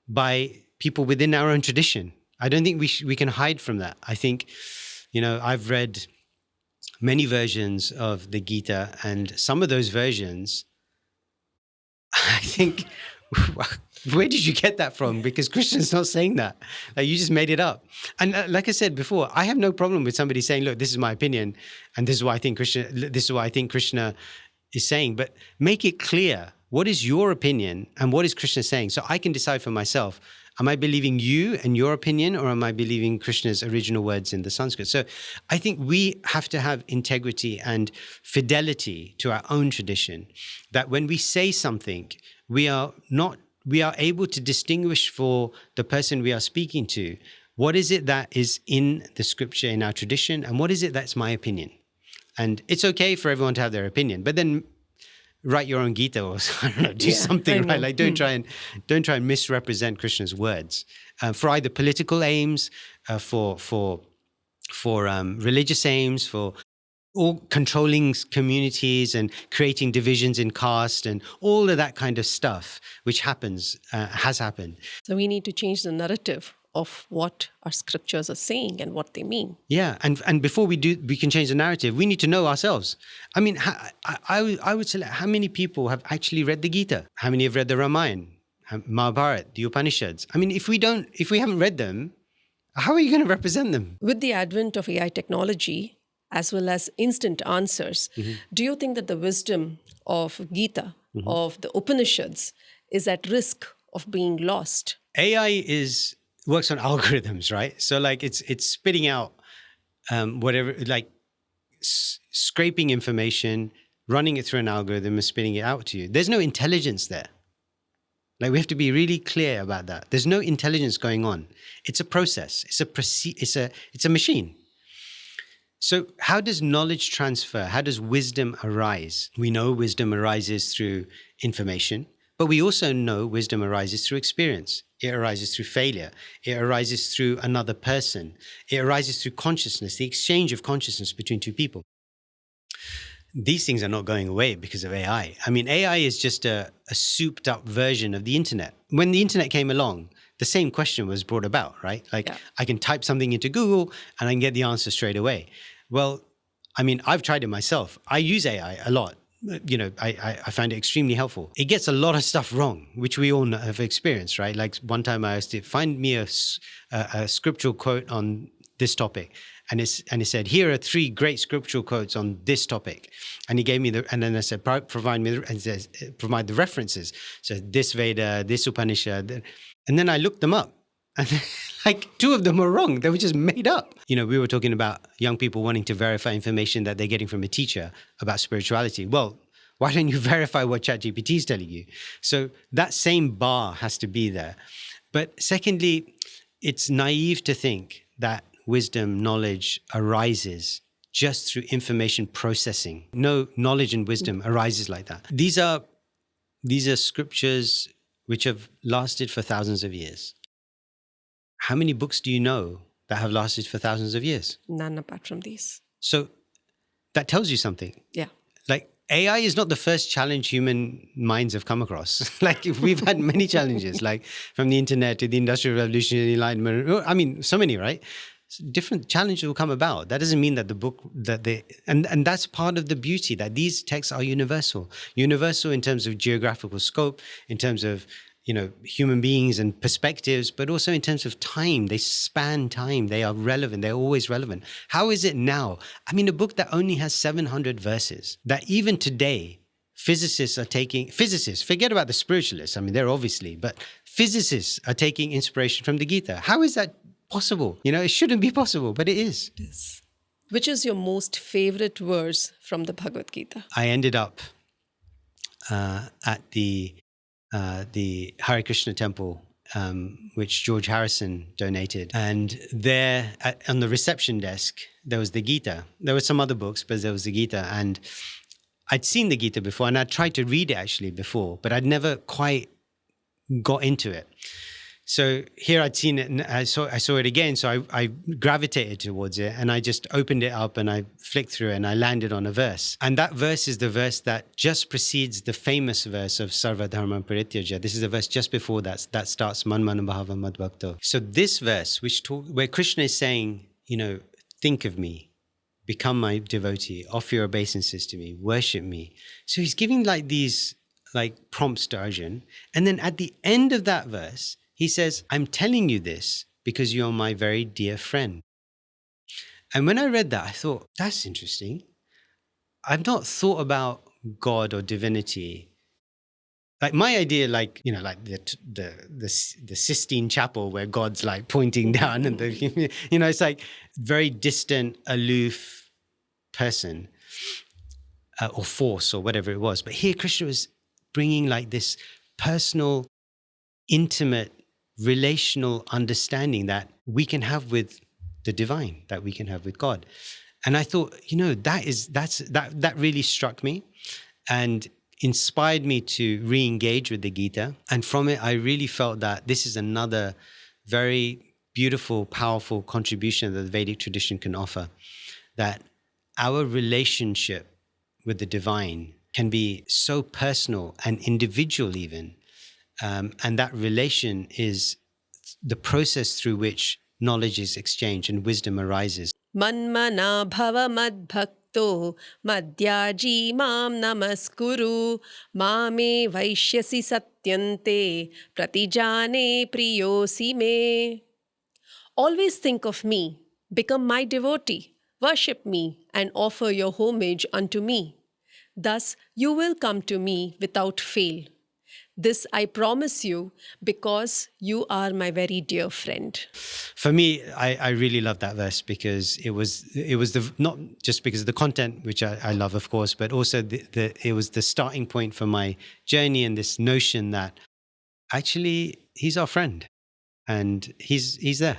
B: by people within our own tradition. I don't think we can hide from that. I think, I've read many versions of the Gita, and some of those versions, I think, where did you get that from? Because Krishna's not saying that. Like, you just made it up. And like I said before, I have no problem with somebody saying, "Look, this is my opinion, and this is what I think Krishna. This is what I think Krishna is saying." But make it clear, what is your opinion and what is Krishna saying, so I can decide for myself. Am I believing you and your opinion, or am I believing Krishna's original words in the Sanskrit? So I think we have to have integrity and fidelity to our own tradition, that when we say something, we are able to distinguish for the person we are speaking to, what is it that is in the scripture, in our tradition, and what is it that's my opinion. And it's okay for everyone to have their opinion, but then write your own Gita, or I don't know, do something, right? Like, don't try and misrepresent Krishna's words for either political aims, for religious aims, for all controlling communities and creating divisions in caste and all of that kind of stuff, which has happened.
A: So we need to change the narrative of what our scriptures are saying and what they mean.
B: Yeah, and before we can change the narrative, we need to know ourselves. I mean, I would say, how many people have actually read the Gita? How many have read the Ramayana, Bharat, the Upanishads? I mean, if we haven't read them, how are you going to represent them?
A: With the advent of AI technology, as well as instant answers, do you think that the wisdom of Gita, of the Upanishads, is at risk of being lost?
B: AI works on algorithms, right? So like it's spitting out whatever, like scraping information, running it through an algorithm and spitting it out to you. There's no intelligence there. Like, we have to be really clear about that. There's no intelligence going on. It's a process. It's a machine. So how does knowledge transfer? How does wisdom arise? We know wisdom arises through information, but we also know wisdom arises through experience. It arises through failure. It arises through another person. It arises through consciousness, the exchange of consciousness between two people. These things are not going away because of AI. I mean, AI is just a souped up version of the internet. When the internet came along, the same question was brought about, right? Like, I can type something into Google and I can get the answer straight away. Well, I mean, I've tried it myself. I use AI a lot. You know, I find it extremely helpful. It gets a lot of stuff wrong, which we all have experienced, right? Like, one time I asked it, find me a scriptural quote on this topic. And it said, here are 3 great scriptural quotes on this topic. And he gave me and then I said, provide the references. So this Veda, this Upanishad. And then I looked them up. And like, 2 of them were wrong. They were just made up. You know, we were talking about young people wanting to verify information that they're getting from a teacher about spirituality. Well, why don't you verify what ChatGPT is telling you? So that same bar has to be there. But secondly, it's naive to think that wisdom, knowledge arises just through information processing. No, knowledge and wisdom arises like that. These are scriptures which have lasted for thousands of years. How many books do you know that have lasted for thousands of years?
A: None apart from these.
B: So that tells you something.
A: Yeah.
B: Like, AI is not the first challenge human minds have come across. Like, we've had many challenges, like from the internet to the Industrial Revolution, the Enlightenment. I mean, so many, right? Different challenges will come about. That doesn't mean that the book and that's part of the beauty, that these texts are universal in terms of geographical scope, in terms of, you know, human beings and perspectives, but also in terms of time. They span time. They are relevant. They're always relevant. How is it now? I mean, a book that only has 700 verses, that even today, physicists, forget about the spiritualists. I mean, they're obviously, but physicists are taking inspiration from the Gita. How is that possible? You know, it shouldn't be possible, but it is.
A: It is. Which is your most favorite verse from the Bhagavad Gita?
B: I ended up at the Hare Krishna temple, which George Harrison donated. And there on the reception desk, there was the Gita. There were some other books, but there was the Gita. And I'd seen the Gita before, and I'd tried to read it actually before, but I'd never quite got into it. So here I'd seen it, and I saw it again. So I gravitated towards it, and I just opened it up and I flicked through it, and I landed on a verse. And that verse is the verse that just precedes the famous verse of Sarva Dharma Parityaja. This is the verse just before that starts Man Mana Bhava Madbhakto. So this verse, where Krishna is saying, you know, think of me, become my devotee, offer your obeisances to me, worship me. So he's giving like these like prompts to Arjun. And then at the end of that verse, he says, I'm telling you this because you're my very dear friend. And when I read that, I thought, that's interesting. I've not thought about God or divinity. Like my idea, like, you know, like the Sistine Chapel where God's like pointing down and the, you know, it's like very distant, aloof person or force or whatever it was. But here Krishna was bringing like this personal, intimate, relational understanding that we can have with the divine, that we can have with God. And I thought, you know, that really struck me and inspired me to re-engage with the Gita. And from it, I really felt that this is another very beautiful, powerful contribution that the Vedic tradition can offer, that our relationship with the divine can be so personal and individual even. And that relation is the process through which knowledge is exchanged and wisdom arises.
A: Manmana bhava madbhakto madhyaji mam namaskuru mame vaishyasi satyante pratijane priyosi me. Always think of me, become my devotee, worship me, and offer your homage unto me. Thus you will come to me without fail. This I promise you because you are my very dear friend.
B: For me, I really love that verse because it was the not just because of the content, which I love, of course, but also it was the starting point for my journey and this notion that actually he's our friend and he's there.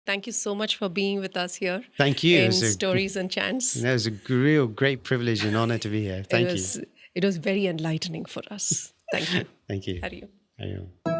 A: Thank you so much for being with us here.
B: Thank you.
A: In Stories and Chants.
B: It was a real great privilege and honor to be here. Thank you.
A: It was very enlightening for us. Thank you.
B: Thank you.
A: Hari Om.
B: Hari Om.